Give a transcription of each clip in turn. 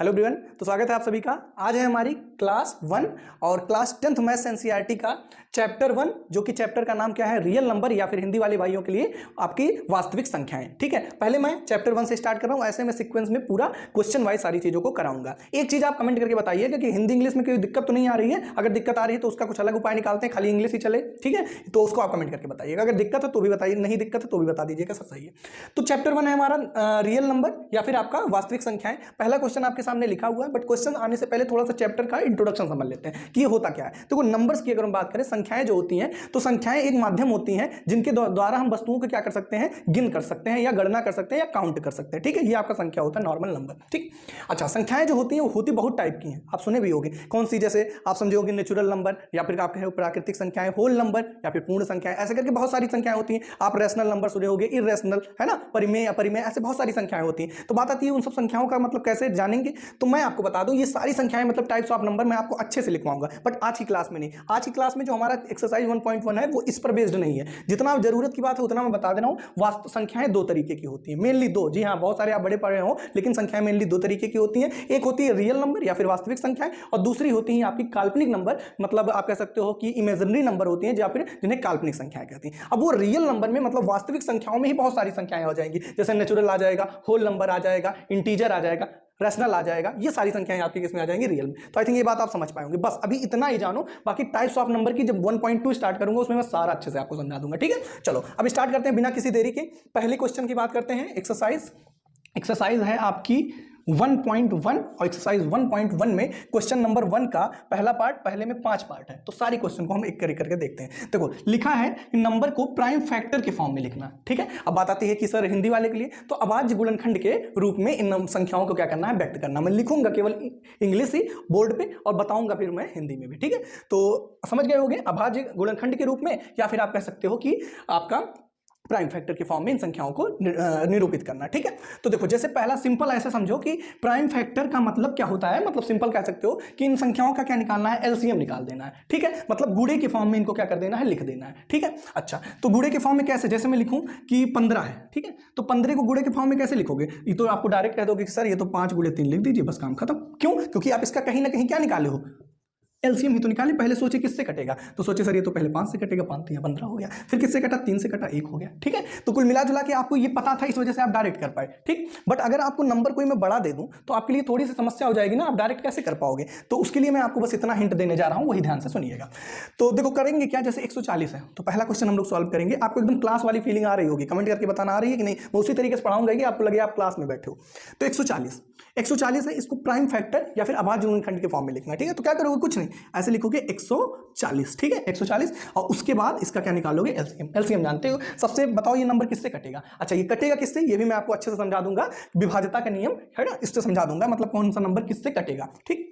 Hello everyone, तो स्वागत है आप सभी का। आज है हमारी क्लास 1 और क्लास 10th मैथ्स एनसीईआरटी का चैप्टर 1, जो कि चैप्टर का नाम क्या है, रियल नंबर, या फिर हिंदी वाले भाइयों के लिए आपकी वास्तविक संख्याएं। ठीक है, पहले मैं चैप्टर 1 से स्टार्ट कर रहा हूं, ऐसे में सीक्वेंस में पूरा क्वेश्चन वाइज सारी चीजों को कराऊंगा। एक चीज आप कमेंट करके बताइएगा कि हिंदी इंग्लिश में कोई दिक्कत तो नहीं आ रही है। अगर दिक्कत आ रही है तो उसका कुछ अलग उपाय निकालते हैं, खाली इंग्लिश ही चले। ठीक है, तो उसको आप कमेंट करके बताइएगा। अगर दिक्कत है तो भी बताइए, नहीं दिक्कत है तो भी बता दीजिएगा, सब सही है। तो चैप्टर 1 है हमारा रियल नंबर या फिर आपका वास्तविक संख्याएं। पहला क्वेश्चन आपके सामने लिखा हुआ है, बट क्वेश्चन आने से पहले थोड़ा सा चैप्टर का इंट्रोडक्शन समझ लेते हैं कि ये होता क्या है। तो नंबर्स की अगर हम बात करें, संख्याएं जो होती हैं, तो संख्याएं एक माध्यम होती हैं जिनके द्वारा हम वस्तुओं को क्या कर सकते हैं, गिन कर सकते हैं, या गणना कर सकते हैं, या काउंट कर सकते हैं। ठीक है, ये आपका संख्या होता है, नॉर्मल नंबर। ठीक, अच्छा, संख्याएं जो होती हैं वो होती बहुत टाइप की हैं, आप सुने भी होंगे। कौन सी? जैसे आप समझे होंगे नेचुरल नंबर, या फिर आप कहें प्राकृतिक संख्याएं, होल नंबर, या फिर पूर्ण संख्याएं, ऐसे करके बहुत सारी संख्याएं होती हैं। आप रैशनल नंबर सुने होंगे, इर्रेशनल, है ना, परिमेय, अपरिमेय, ऐसे बहुत सारी संख्याएं होती हैं। तो बात आती है उन सब संख्याओं का मतलब कैसे जानेंगे। तो मैं आपको बता दूं, ये सारी संख्याएं मतलब टाइप्स ऑफ नंबर मैं आपको अच्छे से लिखवाऊंगा, बट आज की क्लास में नहीं। आज की क्लास में जो हमारा एक्सरसाइज 1.1 है वो इस पर बेस्ड नहीं है। जितना जरूरत की बात है उतना मैं बता दे रहा हूं। वास्तव संख्याएं दो तरीके की होती हैं, मेनली दो। जी हाँ, बहुत सारे आप बड़े पढ़े हो, लेकिन संख्याएं मेनली दो तरीके की होती हैं। एक होती है रियल नंबर या फिर वास्तविक संख्याएं, और दूसरी होती है आपकी काल्पनिक नंबर, मतलब आप कह सकते हो कि इमेजिनरी नंबर होती हैं, या फिर जिन्हें काल्पनिक संख्याएं कहती हैं। अब वो रियल नंबर में मतलब वास्तविक संख्याओं में ही बहुत सारी संख्याएं हो जाएंगी, जैसे नेचुरल आ जाएगा, होल नंबर आ जाएगा, इंटीजर आ जाएगा, रैशनल आ जाएगा। ये सारी संख्याएं आपकी किसमें आ जाएंगी, रियल में। तो आई थिंक ये बात आप समझ पाएंगे। बस अभी इतना ही जानो, बाकी टाइप्स ऑफ नंबर की जब 1.2 स्टार्ट करूंगा उसमें मैं सारा अच्छे से आपको समझा दूंगा। ठीक है, चलो अब स्टार्ट करते हैं बिना किसी देरी के। पहले क्वेश्चन की बात करते हैं। एक्सरसाइज है आपकी 1.1 और एक्सरसाइज 1.1 में क्वेश्चन नंबर 1 का पहला पार्ट, पहले में 5 पार्ट है, तो सारी क्वेश्चन को हम एक करके देखते हैं। देखो लिखा है नंबर को प्राइम फैक्टर के फॉर्म में लिखना। ठीक है, अब बात आती है कि सर हिंदी वाले के लिए तो अभाज्य गुणनखंड के रूप में इन संख्याओं को क्या करना है, व्यक्त करना। मैं लिखूंगा केवल इंग्लिश ही बोर्ड पे और बताऊंगा फिर मैं हिंदी में भी। ठीक है, तो समझ गए होंगे, अभाज्य गुणनखंड के रूप में, या फिर आप कह सकते हो कि आपका प्राइम फैक्टर के फॉर्म में इन संख्याओं को निरूपित करना। ठीक है, तो देखो जैसे पहला सिंपल ऐसे समझो कि प्राइम फैक्टर का मतलब क्या होता है। मतलब सिंपल कह सकते हो कि इन संख्याओं का क्या निकालना है, एलसीएम निकाल देना है। ठीक है, मतलब गुणे के फॉर्म में इनको क्या कर देना है, लिख देना है। ठीक है, अच्छा, तो गुणे के फॉर्म में कैसे, जैसे मैं लिखूं कि 15 है। ठीक है, तो 15 को गुणे के फॉर्म में कैसे लिखोगे, ये तो आपको डायरेक्ट कह दोगे कि सर ये तो 5 × 3 लिख दीजिए, बस काम खत्म। क्यों? क्योंकि आप इसका कहीं ना कहीं क्या निकाले हो, एलसीएम ही तो निकाले। पहले सोचे किससे कटेगा, तो सोचे सर ये तो पहले 5 से कटेगा, 5 3 15 हो गया। फिर किससे कटा, 3 से कटा, 1 हो गया। ठीक है, तो कुल मिला जुला के आपको ये पता था, इस वजह से आप डायरेक्ट कर पाए। ठीक, बट अगर आपको नंबर कोई मैं बड़ा दे दूं तो आपके लिए थोड़ी सी समस्या हो जाएगी ना, आप डायरेक्ट कैसे कर पाओगे। तो उसके लिए मैं आपको बस इतना हिंट देने जा रहा हूं, वही ध्यान से सुनिएगा। तो देखो करेंगे क्या, जैसे 140 है तो पहला क्वेश्चन हम लोग सॉल्व करेंगे। आपको एकदम क्लास वाली फीलिंग आ रही होगी, कमेंट करके बताना आ रही है कि नहीं। मैं उसी तरीके से पढ़ाऊंगा कि आपको लगे आप क्लास में बैठे हो। तो 140 है, इसको प्राइम फैक्टर या फिर अभाज्य गुणनखंड के फॉर्म में लिखना है। ठीक है, तो क्या करोगे, कुछ नहीं, ऐसे लिखोगे 140। ठीक है, 140, और उसके बाद इसका क्या निकालोगे, एलसीएम जानते हो। सबसे बताओ ये नंबर किससे कटेगा। अच्छा, ये कटेगा किससे, ये भी मैं आपको अच्छे से समझा दूंगा, विभाज्यता का नियम है ना, इससे समझा दूंगा, मतलब कौन सा नंबर किससे कटेगा। ठीक,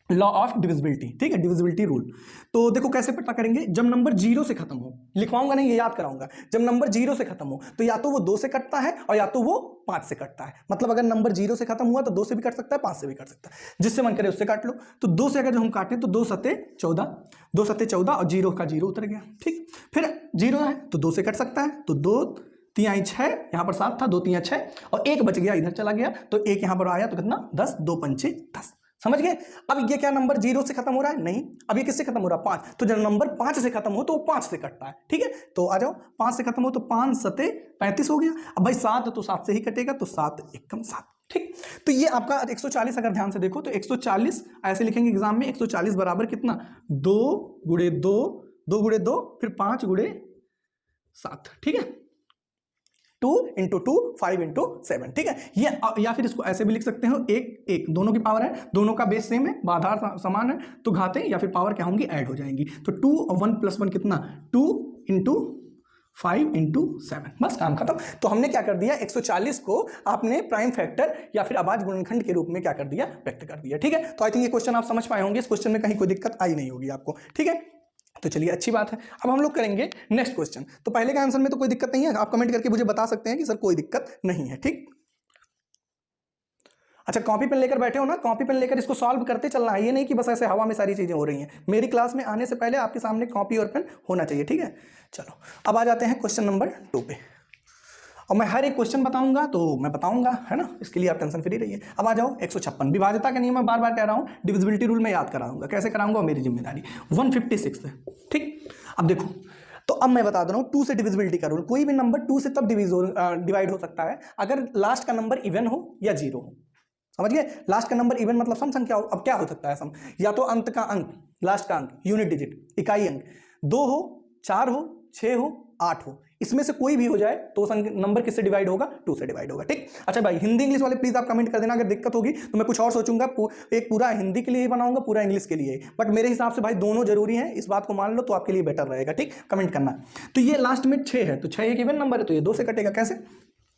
लॉ ऑफ डिविजिबिलिटी। ठीक है, डिविजिबिलिटी रूल। तो देखो कैसे पता करेंगे, जब नंबर 0 से खत्म हो, लिखवाऊंगा नहीं, ये याद कराऊंगा। जब नंबर 0 से खत्म हो तो या तो वो 2 से कटता है और या तो वो 5 से कटता है। मतलब अगर नंबर 0 से खत्म हुआ तो 2 से भी कट सकता है, 5 से भी कट सकता है, जिससे मन करे उससे काट लो। तो 2 से अगर जो हम काटें तो 2 सत्ते 14, 2 सत्ते 14 और 0 का 0 उतर गया। ठीक, फिर 0 है तो 2 से कट सकता है, तो 2 3 6, यहां पर 7 था, 2 3 6 और 1 बच गया, इधर चला गया, तो 1 यहां पर आया, तो कितना, 10, 2 5 10। समझ गए। अब ये क्या नंबर 0 से खत्म हो रहा है, नहीं, अब ये किससे खत्म हो रहा है, 5। तो जब नंबर 5 से खत्म हो तो वो 5 से कटता है। ठीक है, तो आ जाओ, 5 से खत्म हो तो 5 सत्ते 35 हो गया। अब भाई 7 तो 7 से ही कटेगा, तो 7 एकम 7। ठीक, तो ये आपका 140 अगर ध्यान से देखो तो 140 ऐसे लिखेंगे एग्जाम में, 140 बराबर कितना, 2 × 2, 2 × 2, फिर 5 × 7। ठीक है, 2 × 2 5 × 7। ठीक है, ये या फिर इसको ऐसे भी लिख सकते हो, 1 दोनों की पावर है, दोनों का बेस सेम है, आधार समान है, तो घातें या फिर पावर क्या होंगी, ऐड हो जाएंगी। तो 2 और 1 + 1 कितना, 2 × 5 × 7, बस काम खत्म। तो हमने क्या कर दिया, 140 को आपने प्राइम फैक्टर या फिर अभाज्य गुणनखंड के रूप में क्या कर दिया, व्यक्त कर दिया। ठीक है, तो आई थिंक ये क्वेश्चन आप समझ पाए होंगे, इस क्वेश्चन में कहीं कोई दिक्कत आई नहीं होगी आपको। ठीक है, तो चलिए अच्छी बात है। अब हम लोग करेंगे नेक्स्ट क्वेश्चन। तो पहले के आंसर में तो कोई दिक्कत नहीं है, आप कमेंट करके मुझे बता सकते हैं कि सर कोई दिक्कत नहीं है। ठीक, अच्छा, कॉपी पेन लेकर बैठे हो ना, कॉपी पेन लेकर इसको सॉल्व करते चलना है, ये नहीं कि बस ऐसे हवा में सारी चीजें हो रही हैं। मेरी क्लास में आने से पहले आपके सामने कॉपी और पेन होना चाहिए। ठीक है, चलो अब आ जाते हैं क्वेश्चन नंबर 2 पे। और मैं हर एक क्वेश्चन बताऊंगा तो मैं बताऊंगा, है ना, इसके लिए आप टेंशन फ्री रहिए। अब आ जाओ 156 विभाज्यता का नियम मैं बार बार कह रहा हूं, डिविजिबिलिटी रूल में याद कराऊंगा, कैसे कराऊंगा मेरी जिम्मेदारी। 156 है, ठीक। अब देखो, तो अब मैं बता दे रहा हूं 2 से डिविजिबिलिटी का रूल, कोई भी नंबर 2 से तब डिवाइड हो सकता है अगर लास्ट का नंबर इवन हो या जीरो हो, समझ गए। लास्ट का नंबर इवन मतलब सम संख्या हो। अब क्या हो सकता है सम, या तो अंत का अंक, लास्ट का अंक, यूनिट डिजिट, इकाई अंक 2 हो, 4 हो, 6 हो, 8 हो, इसमें से कोई भी हो जाए तो नंबर किससे डिवाइड होगा, 2 से डिवाइड होगा, ठीक। अच्छा भाई, हिंदी इंग्लिश वाले प्लीज आप कमेंट कर देना, अगर दिक्कत होगी तो मैं कुछ और सोचूंगा, एक पूरा हिंदी के लिए ही बनाऊंगा, पूरा इंग्लिश के लिए, बट मेरे हिसाब से भाई दोनों जरूरी है, इस बात को मान लो तो आपके लिए बेटर रहेगा, ठीक। कमेंट करना। तो ये लास्ट में 6 है, तो 6 एक इवन नंबर है, तो ये 2 से कटेगा, कैसे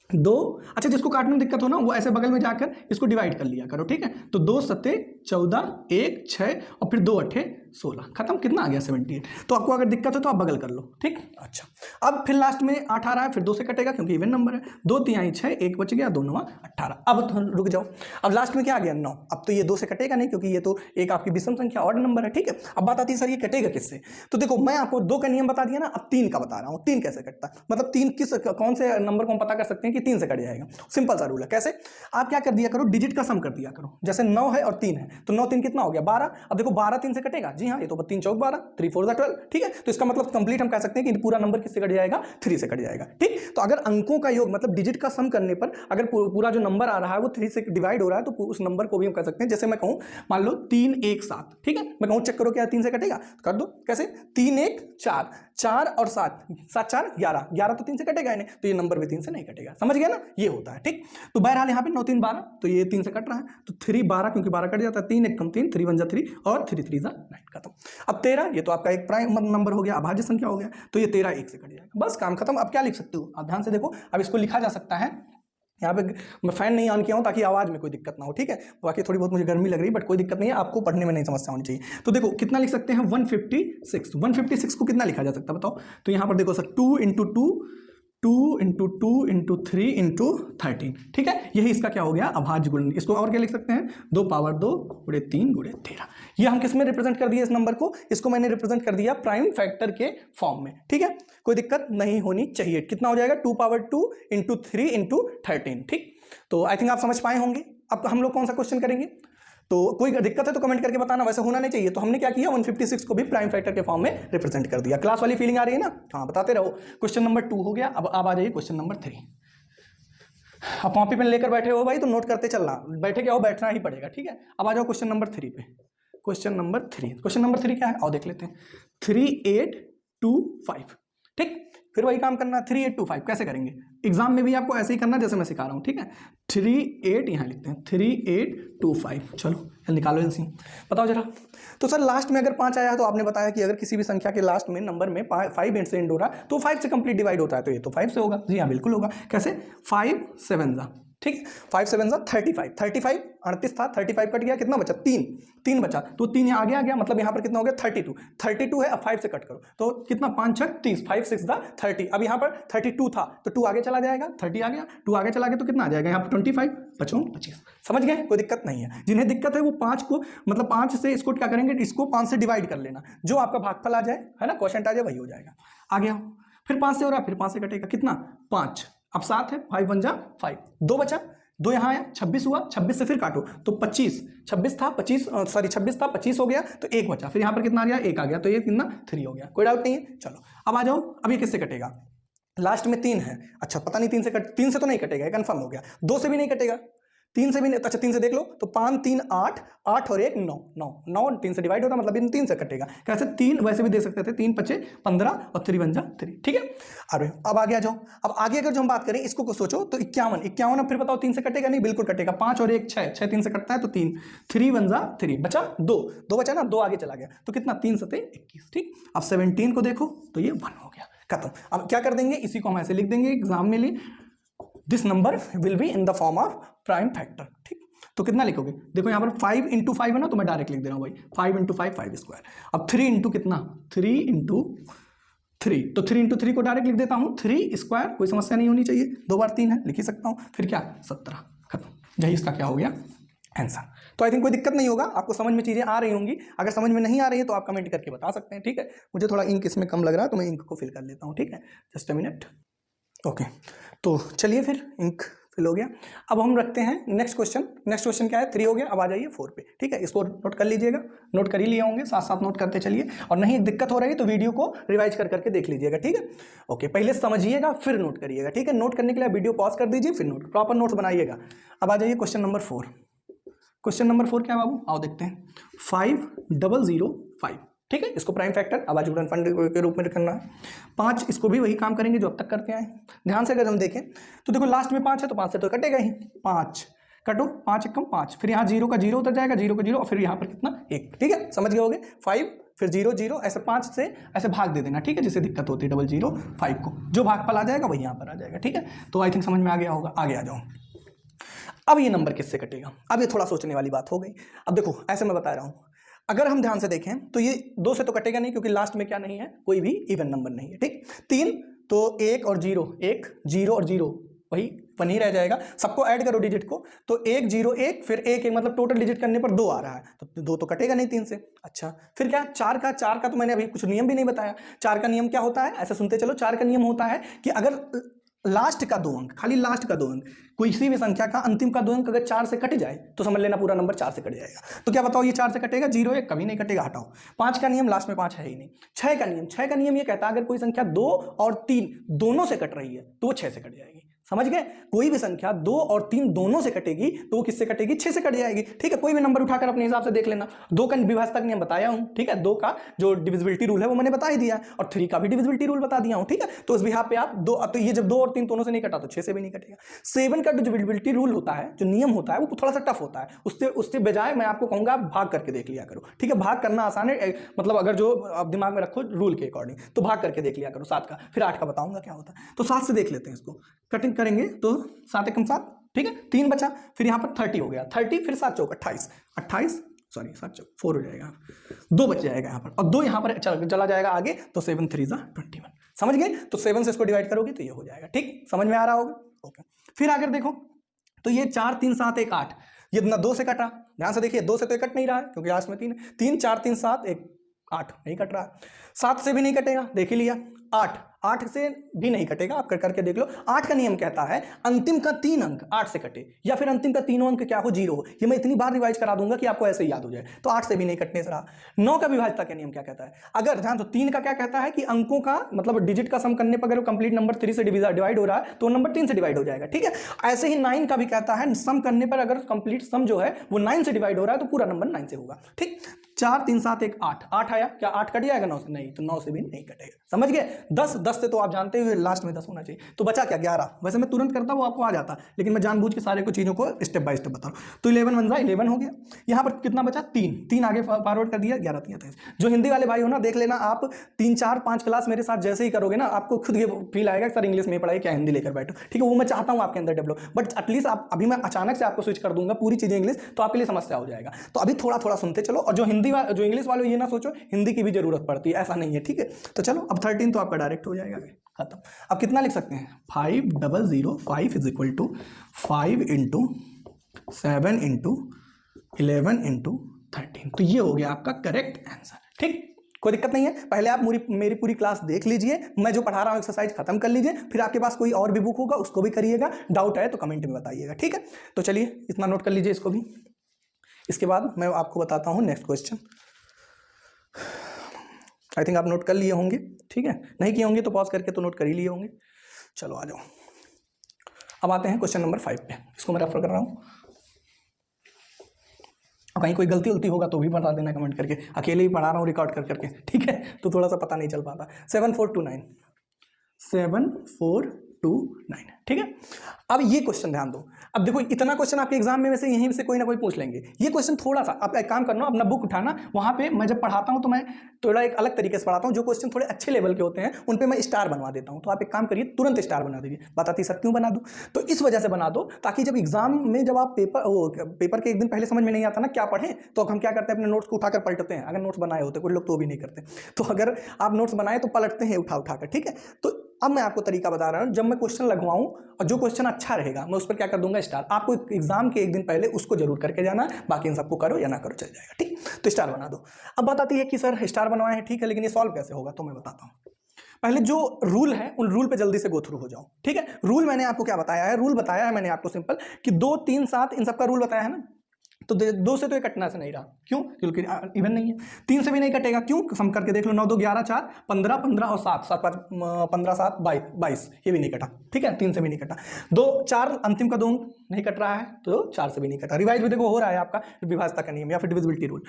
2। अच्छा, जिसको काटने में दिक्कत हो ना वो ऐसे बगल में जाकर इसको डिवाइड कर लिया करो, ठीक है। तो 2 सत्ते 14, 1 6 और फिर 2 अट्ठे 16, खत्म। कितना आ गया 78। तो आपको अगर दिक्कत है तो आप बगल कर लो, ठीक। अच्छा, अब फिर लास्ट में 8 आ रहा है, फिर 2 से कटेगा क्योंकि इवन नंबर है। 2 तिहाई 6, 1 बच गया, 2 9 18। अब रुक जाओ, अब लास्ट में क्या आ गया 9। अब तो ये 2 से कटेगा नहीं क्योंकि ये तो एक आपकी विषम संख्या ऑड नंबर है, ठीक है। अब बात आती है सर ये कटेगा किससे, तो देखो मैं आपको 2 का नियम बता दिया ना, अब 3 का बता रहा हूँ। 3 कैसे कटता है, मतलब 3 किस कौन से नंबर को हम पता कर सकते हैं कि 3 से कट जाएगा। सिंपल सा रूल है, कैसे, आप क्या कर दिया करो, डिजिट का सम कर दिया करो। जैसे 9 है और 3 है तो 9 3 कितना हो गया 12। अब देखो 12 3 से कटेगा, जी हाँ, ये तो 3 चौक 12, 3 4 12, ठीक है। तो इसका मतलब कंप्लीट हम कह सकते हैं कि पूरा नंबर किससे कट जाएगा, 3 से कट जाएगा, ठीक। तो अगर अंकों का योग मतलब डिजिट का सम करने पर अगर पूरा जो नंबर आ रहा है वो 3 से डिवाइड हो रहा है तो उस नंबर को भी हम कह सकते हैं, जैसे मैं कहूं मान लो 3 1 7, ठीक है। मैं कहूं चेक करो क्या 3 से कटेगा, तो कर दो, कैसे 3 1 4, 4 और 7, 7 4 11, 11 तो 3 से कटेगा ही नहीं, तो ये नंबर भी 3 से नहीं कटेगा, समझ गया ना, ये होता है, ठीक। तो बहरहाल यहाँ पे 9 3 12, तो ये 3 से कट रहा है, तो 3 12 क्योंकि 12 कट जाता है, 3 1 कम 3, 3 1 जा 3 और 3 3 जा 9, खत्म। अब 13 ये तो आपका एक प्राइम नंबर हो गया, अभाज्य संख्या हो गया, तो ये 13 1 से कट जाएगा, बस काम खत्म। अब क्या लिख सकते हो आप ध्यान से देखो, अब इसको लिखा जा सकता है, यहाँ पे मैं फैन नहीं ऑन किया हूँ ताकि आवाज में कोई दिक्कत ना हो, ठीक है। बाकी थोड़ी बहुत मुझे गर्मी लग रही है बट कोई दिक्कत नहीं है, आपको पढ़ने में नहीं समस्या होनी चाहिए। तो देखो कितना लिख सकते हैं 156। 156 को कितना लिखा जा सकता है बताओ, तो यहाँ पर देखो sir 2 into 2 2 into 2 into 3 into 13, ठीक है। यही इसका क्या हो गया अभाज्य गुणन। इसको और क्या लिख सकते हैं 2 पावर 2 गुणे 3 गुणे 13। ये हम किस में रिप्रेजेंट कर दिया इस नंबर को, इसको मैंने रिप्रेजेंट कर दिया प्राइम फैक्टर के फॉर्म में, ठीक है। कोई दिक्कत नहीं होनी चाहिए। कितना हो जाएगा 2 पावर 2 इंटू 3 इंटू 13, ठीक। तो आई थिंक आप समझ पाए होंगे। अब हम लोग कौन सा क्वेश्चन करेंगे, तो कोई दिक्कत है तो कमेंट करके बताना, वैसे होना नहीं चाहिए। तो हमने क्या किया 156 को भी प्राइम फैक्टर के फॉर्म में रिप्रेजेंट कर दिया। क्लास वाली फीलिंग आ रही है ना, हाँ बताते रहो। क्वेश्चन नंबर 2 हो गया। अब आ जाइए क्वेश्चन नंबर 3। अब कॉपी पेन लेकर बैठे हो भाई तो नोट करते चलना, बैठे क्या हो बैठना ही पड़ेगा, ठीक है। अब आ जाओ क्वेश्चन नंबर 3 पे। क्वेश्चन नंबर 3 क्या है आओ देख लेते हैं। 3825, ठीक। फिर वही काम करना 3825 कैसे करेंगे, एग्जाम में भी आपको ऐसे ही करना जैसे मैं सिखा रहा हूं, ठीक है। 38 यहां लिखते हैं 3825, चलो निकालो एलसीएम बताओ जरा। तो सर लास्ट में अगर 5 आया तो आपने बताया कि अगर किसी भी संख्या के लास्ट में नंबर में 5 एंड से एंड हो रहा है तो 5 से कंप्लीट डिवाइड होता है, तो ये तो 5 से होगा, जी हाँ बिल्कुल होगा। कैसे 5 7 जा, ठीक है। 5 7 जा 35, 35 38 था, 35 कट गया, कितना बचा 3 बचा, तो 3 यहाँ आगे आ गया, मतलब यहाँ पर कितना हो गया 32 है। अब 5 से कट करो तो कितना 5 6 30, 5 6 जा 30। अब यहाँ पर 32 था तो 2 आगे चला जाएगा, 30 आ गया, 2 आगे चला गया तो कितना आ जाएगा यहाँ पर 25 बचो 25। समझ गए, कोई दिक्कत नहीं है। जिन्हें दिक्कत है वो 5 को मतलब 5 से इसको क्या करेंगे, इसको 5 से डिवाइड कर लेना, जो आपका भागफल आ जाए है ना, क्वोशिएंट आ जाए वही हो जाएगा। आ गया, फिर 5 से हो रहा है, फिर 5 से कटेगा कितना 5। अब 7 है, 5 1 जा 5, 2 बचा, 2 यहाँ आया 26 हुआ, 26 से फिर काटो तो 25, 26 था 25 हो गया तो 1 बचा, फिर यहाँ पर कितना आ गया 1 आ गया, तो ये कितना 3 हो गया, कोई डाउट नहीं है। चलो अब आ जाओ, अब ये किससे कटेगा, लास्ट में 3 है। अच्छा पता नहीं 3 से तो नहीं कटेगा, ये कंफर्म हो गया। 2 से भी नहीं कटेगा, 3 से भी नहीं, अच्छा 3 से देख लो तो 5 3 8 8 और 1 9 9 9 3 से डिवाइड होता मतलब इन 3 से कटेगा। कैसे 3 वैसे भी दे सकते थे, 3 5 15 और 3 1 जा 3, ठीक है। अरे अब आगे आ जाओ। अब आगे अगर जो हम बात करें इसको सोचो तो 51, अब फिर बताओ 3 से कटेगा नहीं, बिल्कुल कटेगा। 5 और 1 6 3 से कटता है तो 3, 3 1 जा 3 बचा 2 बचा ना, 2 आगे चला गया तो कितना 3 7 21, ठीक। अब 17 को देखो तो ये 1 हो गया, खत्म। अब क्या कर देंगे, इसी को हम ऐसे लिख देंगे एग्जाम में लिए, this number will be in the form of prime factor, ठीक। तो कितना लिखोगे, देखो यहाँ पर 5 इंटू 5 है ना, तो मैं डायरेक्ट लिख दे रहा हूँ भाई 5 इंटू 5 5 स्क्वायर। अब 3 इंटू कितना 3 इंटू 3, तो 3 इंटू 3 को डायरेक्ट लिख देता हूँ 3 स्क्वायर, कोई समस्या नहीं होनी चाहिए, 2 बार 3 है लिख ही सकता हूँ, फिर क्या 17, खत्म। यही इसका क्या हो गया आंसर। तो आई थिंक कोई दिक्कत नहीं होगा, आपको समझ में चीजें आ रही होंगी। अगर समझ में नहीं आ रही है तो आप कमेंट करके बता सकते हैं, ठीक है। मुझे थोड़ा इंक इसमें कम लग रहा है तो मैं इंक को फिल कर लेता हूँ, ठीक है, जस्ट अ मिनट। ओके, तो चलिए फिर इंक फिल हो गया। अब हम रखते हैं नेक्स्ट क्वेश्चन। नेक्स्ट क्वेश्चन क्या है, 3 हो गया। अब आ जाइए 4 पे, ठीक है। इसको नोट कर लीजिएगा, नोट कर ही लिए होंगे, साथ साथ नोट करते चलिए, और नहीं दिक्कत हो रही है तो वीडियो को रिवाइज कर करके देख लीजिएगा, ठीक है। ओके, पहले समझिएगा फिर नोट करिएगा, ठीक है। नोट करने के लिए वीडियो पॉज कर दीजिए, फिर नोट प्रॉपर नोट्स बनाइएगा। अब आ जाइए क्वेश्चन नंबर 4। क्वेश्चन नंबर 4 क्या है बाबू, आओ देखते हैं। 5005, ठीक है। इसको प्राइम फैक्टर आवाज गुणनफल के रूप में करना है। 5, इसको भी वही काम करेंगे जो अब तक करते आए। ध्यान से अगर हम देखें तो देखो लास्ट में 5 है तो 5 से तो कटेगा ही, 5 कटो, 5 1 5, फिर यहाँ 0 का 0 उतर जाएगा, 0 का 0, और फिर यहाँ पर कितना 1, ठीक है। समझ गए होगे। 5 फिर 0 0 ऐसे 5 से ऐसे भाग दे देना, ठीक है। जिससे दिक्कत होती है 005 को, जो भागफल आ जाएगा वही यहाँ पर आ जाएगा, ठीक है। तो आई थिंक समझ में आ गया होगा। आगे आ जाओ। अब ये नंबर किससे कटेगा, अब ये थोड़ा सोचने वाली बात हो गई। अब देखो ऐसे मैं बता रहा हूँ, अगर हम ध्यान से देखें तो ये 2 से तो कटेगा नहीं, क्योंकि लास्ट में क्या नहीं है, कोई भी इवन नंबर नहीं है, ठीक। 3 तो 1 और 0, 1 0 और 0 वही 1 ही रह जाएगा। सबको ऐड करो डिजिट को, तो 1 0 1 फिर 1 1, मतलब टोटल डिजिट करने पर 2 आ रहा है, तो 2 तो कटेगा नहीं 3 से। अच्छा, फिर क्या 4 का तो मैंने अभी कुछ नियम भी नहीं बताया। 4 का नियम क्या होता है, ऐसे सुनते चलो। 4 का नियम होता है कि अगर लास्ट का 2 अंक, खाली लास्ट का 2 अंक, किसी भी संख्या का अंतिम का 2 अंक अगर 4 से कट जाए तो समझ लेना पूरा नंबर 4 से कट जाएगा। तो क्या बताओ, ये 4 से कटेगा, 0 1 कभी नहीं कटेगा, हटाओ। 5 का नियम, लास्ट में 5 है ही नहीं। 6 का नियम ये कहता है अगर कोई संख्या 2 और 3 दोनों से कट रही है तो वो 6 से कट जाएगी। समझ गए। कोई भी संख्या 2 और 3 दोनों से कटेगी तो वो किससे कटेगी, 6 से कट जाएगी, ठीक है। कोई भी नंबर उठाकर अपने हिसाब से देख लेना। 2 का विभाजक नियम बताया हूं, ठीक है। 2 का जो डिविजिबिलिटी रूल है वो मैंने बता ही दिया, और 3 का भी डिविजिबिलिटी रूल बता दिया हूं, ठीक है। तो उस बिहाफ पे आप 2, तो ये जब 2 और 3 दोनों से नहीं कटा तो 6 से भी नहीं कटेगा। 7 का जो डिविजिबिलिटी रूल होता है, जो नियम होता है, वो थोड़ा सा टफ होता है। उससे बजाय मैं आपको कहूंगा भाग करके देख लिया करो, ठीक है। भाग करना आसान है, मतलब अगर जो आप दिमाग में रखो रूल के अकॉर्डिंग, तो भाग करके देख लिया करो 7 का, फिर 8 का बताऊंगा क्या होता है। तो 7 से देख लेते हैं, इसको कटिंग करेंगे तो 7 एकम 7, ठीक है। 3 बचा, फिर यहाँ पर 30 हो गया, 30 फिर 7 चौक 28, 28 सॉरी 7 चौक 4 हो जाएगा, 2 बच जाएगा यहाँ पर, और 2 यहाँ पर चला जाएगा आगे, तो 7 3 21। समझ गए। तो 7 से इसको डिवाइड करोगे तो ये हो जाएगा, ठीक। समझ में आ रहा होगा। ओके, फिर अगर देखो तो ये 4 3 7 1 8, ये ना 2 से कटा। ध्यान से देखिए, 2 से तो कट नहीं रहा है क्योंकि लास्ट में 3 है। 3 4 3 7 1 8 नहीं कट रहा। 7 से भी नहीं कटेगा, देख ही लिया। 8 से भी नहीं कटेगा, आप करके देख लो। 8 का नियम कहता है अंतिम का 3 अंक 8 से कटे, या फिर अंतिम का तीनों अंक क्या हो, 0 हो। ये मैं इतनी बार रिवाइज करा दूंगा कि आपको ऐसे ही याद हो जाए। तो 8 से भी नहीं कटने से रहा। 9 का विभाज्यता का नियम क्या कहता है, अगर ध्यान, तो 3 का क्या कहता है कि अंकों का मतलब डिजिट का सम करने पर अगर कंप्लीट नंबर 3 से डिवाइड हो रहा है तो नंबर 3 से डिवाइड हो जाएगा, ठीक है। ऐसे ही 9 का भी कहता है सम करने पर अगर कंप्लीट सम जो है वो 9 से डिवाइड हो रहा है तो पूरा नंबर 9 से होगा, ठीक। 4 3 7 1 8, 8 आया, क्या 8 कट जाएगा 9 से, नहीं, तो 9 से भी नहीं कटेगा। समझ गए। 10 से तो आप जानते हो लास्ट में 10 होना चाहिए, तो बचा क्या 11। वैसे मैं तुरंत करता वो आपको आ जाता, लेकिन मैं जानबूझ के सारे को चीज़ों को स्टेप बाय स्टेप बता रहा हूँ। तो 11 1 11 हो गया। यहाँ पर कितना बचा, 3 आगे फॉरवर्ड कर दिया, 11 3 23। जो हिंदी वाले भाई हो ना, देख लेना आप 3 4 5 क्लास मेरे साथ जैसे ही करोगे ना, आपको खुद ये फील आएगा सर इंग्लिश में पढ़ाई क्या हिंदी लेकर बैठो, ठीक है। वो मैं चाहता हूँ आपके अंदर डेवलप, बट एटलीस्ट आप अभी मैं अचानक से आपको स्विच कर दूंगा पूरी चीज़ें इंग्लिश, तो आपके लिए समस्या हो जाएगा। तो अभी थोड़ा थोड़ा सुनते चलो, और जो इंग्लिश वाले ये ना सोचो हिंदी की भी जरूरत पड़ती है, ऐसा नहीं है, ठीक है। तो चलो अब 13 तो आपका डायरेक्ट हो जाएगा, खत्म। अब कितना लिख सकते हैं, 5005 is equal to 5 into 7 into 11 into 13। तो ये हो गया आपका करेक्ट आंसर, ठीक। कोई दिक्कत नहीं है। पहले आप मेरी पूरी क्लास देख लीजिए, मैं जो पढ़ा रहा हूँ एक्सरसाइज खत्म कर लीजिए, फिर आपके पास कोई और भी बुक होगा उसको भी करिएगा, डाउट है तो कमेंट में बताइएगा, ठीक है। तो चलिए इतना नोट कर लीजिए इसको भी। इसके बाद मैं आपको बताता हूँ नेक्स्ट क्वेश्चन। आई थिंक आप नोट कर लिए होंगे, ठीक है। नहीं किए होंगे तो पॉज करके तो नोट कर ही लिए होंगे। चलो आ जाओ, अब आते हैं क्वेश्चन नंबर 5 पे। इसको मैं रेफर कर रहा हूँ, और कहीं कोई गलती उलती होगा तो भी बता देना कमेंट करके। अकेले ही पढ़ा रहा हूँ रिकॉर्ड कर करके, ठीक है, तो थोड़ा सा पता नहीं चल पाता। 7429 7429, ठीक है। अब ये क्वेश्चन ध्यान दो। अब देखो इतना क्वेश्चन आपके एग्जाम में वैसे यहीं से कोई ना कोई पूछ लेंगे। ये क्वेश्चन थोड़ा सा आप एक काम करना, अपना बुक उठाना, वहां पे मैं जब पढ़ाता हूं तो मैं थोड़ा एक अलग तरीके से पढ़ाता हूं। जो क्वेश्चन थोड़े अच्छे लेवल के होते हैं उन पे मैं स्टार बनवा देता हूं। तो आप एक काम करिए, तुरंत स्टार बना दीजिए। बताती सर क्यों बना दूं, तो इस वजह से बना दो ताकि जब एग्जाम में जब आप पेपर के एक दिन पहले समझ में नहीं आता ना क्या पढ़ें, तो हम क्या करते हैं, अपने नोट्स को उठाकर पलटते हैं। अगर नोट्स बनाए होते, कुछ लोग तो भी नहीं करते, तो अगर आप नोट्स बनाए तो पलटते हैं उठा उठाकर, ठीक है। तो अब मैं आपको तरीका बता रहा हूं, जब मैं क्वेश्चन लगवाऊं और जो क्वेश्चन अच्छा रहेगा मैं उस पर क्या कर दूंगा, स्टार। आपको एग्जाम के एक दिन पहले उसको जरूर करके जाना, बाकी इन सबको करो या ना करो चल जाएगा, ठीक। तो स्टार बना दो। अब बताती है कि सर स्टार बनवाए हैं, ठीक है, लेकिन ये सॉल्व कैसे होगा, तो मैं बताता हूं। पहले जो रूल है उन रूल पे जल्दी से गो थ्रू हो जाओ, ठीक है। रूल मैंने आपको क्या बताया है, रूल बताया है मैंने आपको सिंपल कि 2 3 7 इन सबका रूल बताया है ना। तो 2 से तो ये कटना से नहीं रहा, क्यों? क्योंकि इवन नहीं है। 3 से भी नहीं कटेगा, क्यों? सम करके देख लो, 9 2 11 4 15 15 और 7 7 5 15 7 22, ये भी नहीं कटा, ठीक है। 3 से भी नहीं कटा, 2 4 अंतिम का 2 नहीं कट रहा है, तो 4 से भी नहीं कटा। रिवाइज भी देखो हो रहा है आपका विभाजता का नियम या फिर डिविजिबिलिटी रूल।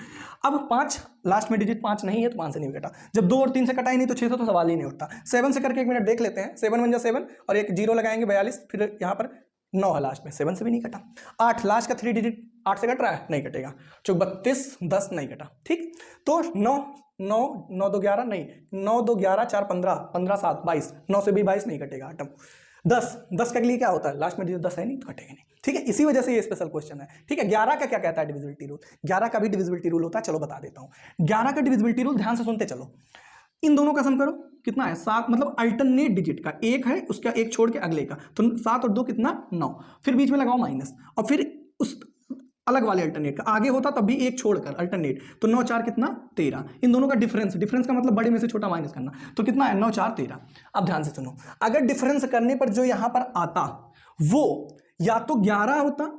अब 5 लास्ट में डिजिट 5 नहीं है तो 5 से नहीं कटा। जब 2 और 3 से कटा ही नहीं तो 6 से तो सवाल ही नहीं उठता। 7 से करके 1 मिनट देख लेते हैं। 7 1 जा 7 और एक 0 लगाएंगे 42, फिर यहाँ पर 9 है लास्ट में, 7 से भी नहीं कटा। 8 लास्ट का 3 डिजिट 8 से कट रहा है, नहीं कटेगा। 32 10 नहीं कटा, ठीक। तो 9 9 9 2 11 नहीं, 9 2 11 4 15 15 7 22, 9 से भी 22 नहीं कटेगा आइटम। 10 10 के लिए क्या होता है, लास्ट में डिजिट 10 है नहीं तो कटेगा नहीं, ठीक है। इसी वजह से ये स्पेशल क्वेश्चन है, ठीक है। 11 का क्या कहता है डिविजिबिलिटी रूल, 11 का भी डिविजिबिलिटी रूल होता है, चलो बता देता हूँ। 11 का डिविजिबिलिटी रूल ध्यान से सुनते चलो। इन दोनों का सम करो, कितना है 7, मतलब अल्टरनेट डिजिट का एक है, उसका एक छोड़ के अगले का, तो 7 और 2 कितना 9, फिर बीच में लगाओ माइनस, और फिर उस अलग वाले अल्टरनेट का आगे होता तब भी एक छोड़कर अल्टरनेट, तो 9 4 कितना 13। इन दोनों का डिफरेंस, डिफरेंस का मतलब बड़े में से छोटा माइनस करना, तो कितना है 9 4 13। अब ध्यान से सुनो, अगर डिफरेंस करने पर जो यहां पर आता वो या तो 11 होता,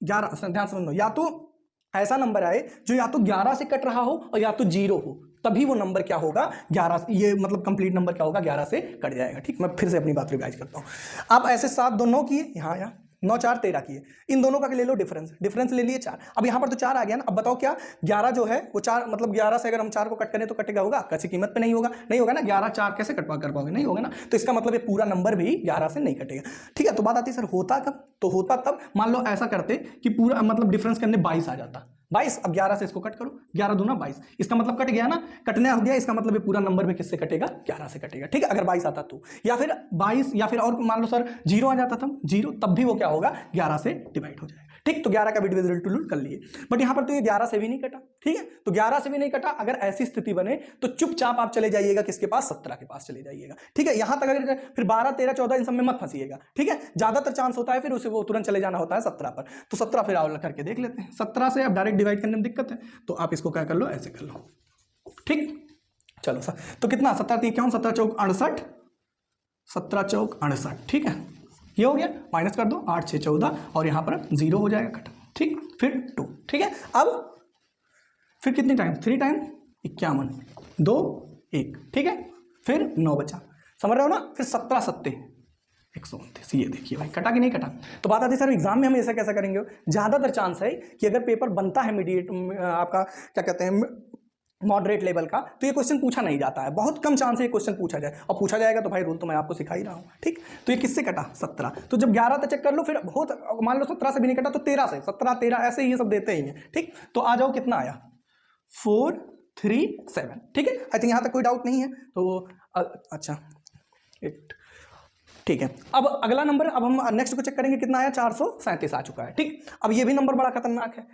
11 ध्यान से सुनो, या तो ऐसा नंबर आए जो या तो 11 से कट रहा हो और या तो 0 हो, तभी वो नंबर क्या होगा 11, ये मतलब कंप्लीट नंबर क्या होगा 11 से कट जाएगा, ठीक। मैं फिर से अपनी बात रिवाइज करता हूं। आप ऐसे 7 2 9 किए, यहाँ 9 4 13 किए, इन दोनों का ले लो डिफरेंस, डिफरेंस ले लिए 4। अब यहाँ पर तो 4 आ गया ना। अब बताओ क्या 11 जो है वो 4, मतलब 11 से अगर हम 4 को कट करें तो कटेगा, होगा किसी कीमत पे नहीं होगा, नहीं होगा ना। 11 4 कैसे कट कर पाओगे, नहीं होगा ना। तो इसका मतलब ये पूरा नंबर भी 11 से नहीं कटेगा, ठीक है। तो बात आती है सर होता कब, तो होता तब मान लो ऐसा करते कि पूरा मतलब डिफरेंस करने 22 आ जाता, 22। अब 11 से इसको कट करो, 11 दूना 22, इसका मतलब कट गया ना, कटने हो गया, इसका मतलब ये पूरा नंबर में किससे कटेगा 11 से कटेगा, ठीक है। अगर 22 आता तो, या फिर 22, या फिर और मान लो सर 0 आ जाता था 0, तब भी वो क्या होगा 11 से डिवाइड हो जाएगा, ठीक। तो 11 का भी डिविजिबिलिटी रूल कर लिए, बट यहाँ पर तो ये 11 से भी नहीं कटा, ठीक है। तो 11 से भी नहीं कटा, अगर ऐसी स्थिति बने तो चुपचाप आप चले जाइएगा किसके पास, 17 के पास चले जाइएगा, ठीक है। यहां तक अगर फिर 12 13 14 इन सब में मत फंसिएगा, ठीक है। ज्यादातर चांस होता है फिर उसे वो तुरंत चले जाना होता है 17 पर। तो 17 फिर और करके देख लेते हैं। 17 से अब डायरेक्ट डिवाइड करने में दिक्कत है, तो आप इसको क्या कर लो, ऐसे कर लो, ठीक। चलो सर, तो कितना 17 3 क्या 17 चौक 68, 17 चौक 68, ठीक है। ये हो गया, माइनस कर दो, 8 6 14 और यहाँ पर 0 हो जाएगा कट, ठीक। फिर 2, ठीक है। अब फिर कितनी टाइम, 3 टाइम 51 2 1, ठीक है। फिर 9 बचा, समझ रहे हो ना। फिर 17 7 129, ये देखिए भाई कटा कि नहीं कटा। तो बात आती है सर एग्जाम में हम ऐसा कैसा करेंगे, ज्यादातर चांस है कि अगर पेपर बनता है मीडिएट आपका क्या कहते हैं मॉडरेट लेवल का, तो ये क्वेश्चन पूछा नहीं जाता है, बहुत कम चांस है ये क्वेश्चन पूछा जाए, और पूछा जाएगा तो भाई रूल तो मैं आपको सिखा ही रहा हूँ, ठीक। तो ये किससे कटा 17, तो जब 11 तक चेक कर लो, फिर बहुत मान लो 17 से भी नहीं कटा तो 13 से, 17 13 ऐसे ही ये सब देते ही हैं, ठीक। तो आ जाओ कितना आया 4 3 7, ठीक है। आई थिंक यहाँ तक कोई डाउट नहीं है, तो अच्छा 8, ठीक है। अब अगला नंबर, अब हम नेक्स्ट को चेक करेंगे कितना आया 437 आ चुका है, ठीक। अब ये भी नंबर बड़ा खतरनाक है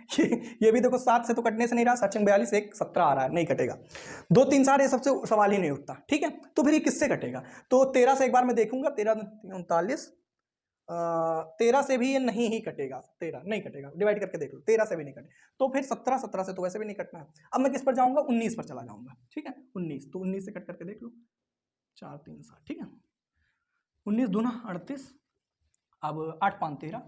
ये भी देखो 7 से तो कटने से नहीं रहा, 7 42 1 17 आ रहा है, नहीं कटेगा। 2 3 4 ये सबसे सवाल ही नहीं उठता, ठीक है। तो फिर ये किससे कटेगा, तो 13 से एक बार मैं देखूंगा, 13 39 13 से भी ये नहीं ही कटेगा, 13 नहीं कटेगा, डिवाइड करके देख लो, 13 से भी नहीं कटे, तो फिर 17 17 से तो वैसे भी नहीं कटना है। अब मैं किस पर जाऊंगा, 19 पर चला जाऊंगा, ठीक है। 19, तो 19 से कट करके देख लो, 4 3 7, ठीक है। 19 दूना 38, अब 8 5 13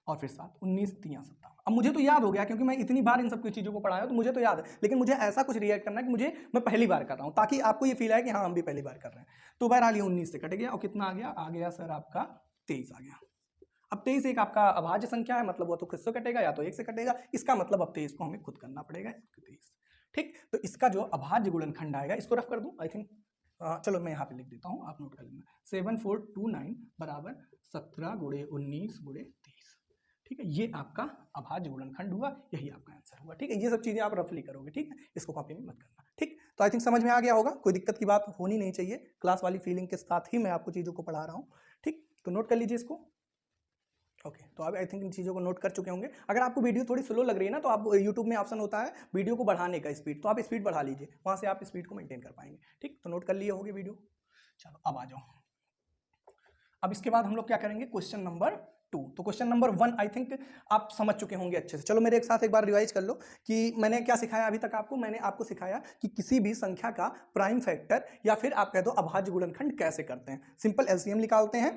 और फिर 7 19 3 17। अब मुझे तो याद हो गया क्योंकि मैं इतनी बार इन सब की चीज़ों को पढ़ाया तो मुझे तो याद है, लेकिन मुझे ऐसा कुछ रिएक्ट करना है कि मैं पहली बार कर रहा हूँ, ताकि आपको ये फील आए कि हाँ हम भी पहली बार कर रहे हैं। तो बहरहाल ये 19 से कट गया, और कितना आ गया सर आपका 23 आ गया। अब 23 एक आपका अभाज्य संख्या है, मतलब वो तो खुद से कटेगा या तो 1 से कटेगा, इसका मतलब अब 23 को हमें खुद करना पड़ेगा, 23, ठीक। तो इसका जो अभाज्य गुणनखंड आएगा, इसको रफ कर दूं, आई थिंक चलो मैं यहाँ पे लिख देता हूँ, आप नोट कर लेना, 7429 बराबर 17 गुणे 19 गुणे 23, ठीक है। ये आपका अभाज्य गुणनखंड हुआ, यही आपका आंसर हुआ, ठीक है। ये सब चीजें आप रफली करोगे, ठीक है, इसको कॉपी में मत करना, ठीक। तो आई थिंक समझ में आ गया होगा, कोई दिक्कत की बात होनी नहीं चाहिए, क्लास वाली फीलिंग के साथ ही मैं आपको चीजों को पढ़ा रहा हूँ, ठीक। तो नोट कर लीजिए इसको, ओके। तो आप आई थिंक इन चीज़ों को नोट कर चुके होंगे। अगर आपको वीडियो थोड़ी स्लो लग रही है ना, तो आप यूट्यूब में ऑप्शन होता है वीडियो को बढ़ाने का स्पीड, तो आप स्पीड बढ़ा लीजिए, वहाँ से आप स्पीड को मेंटेन कर पाएंगे, ठीक। तो नोट कर लिए होगे वीडियो। चलो अब आ जाओ, अब इसके बाद हम लोग क्या करेंगे, क्वेश्चन नंबर तो क्वेश्चन नंबर 1 आई थिंक आप समझ चुके होंगे अच्छे से। चलो मेरे एक साथ एक बार रिवाइज कर लो कि मैंने क्या सिखाया अभी तक आपको। मैंने आपको सिखाया कि किसी भी संख्या का प्राइम फैक्टर या फिर आप कह दो अभाज्य गुणनखंड कैसे करते हैं। सिंपल एलसीएम निकालते हैं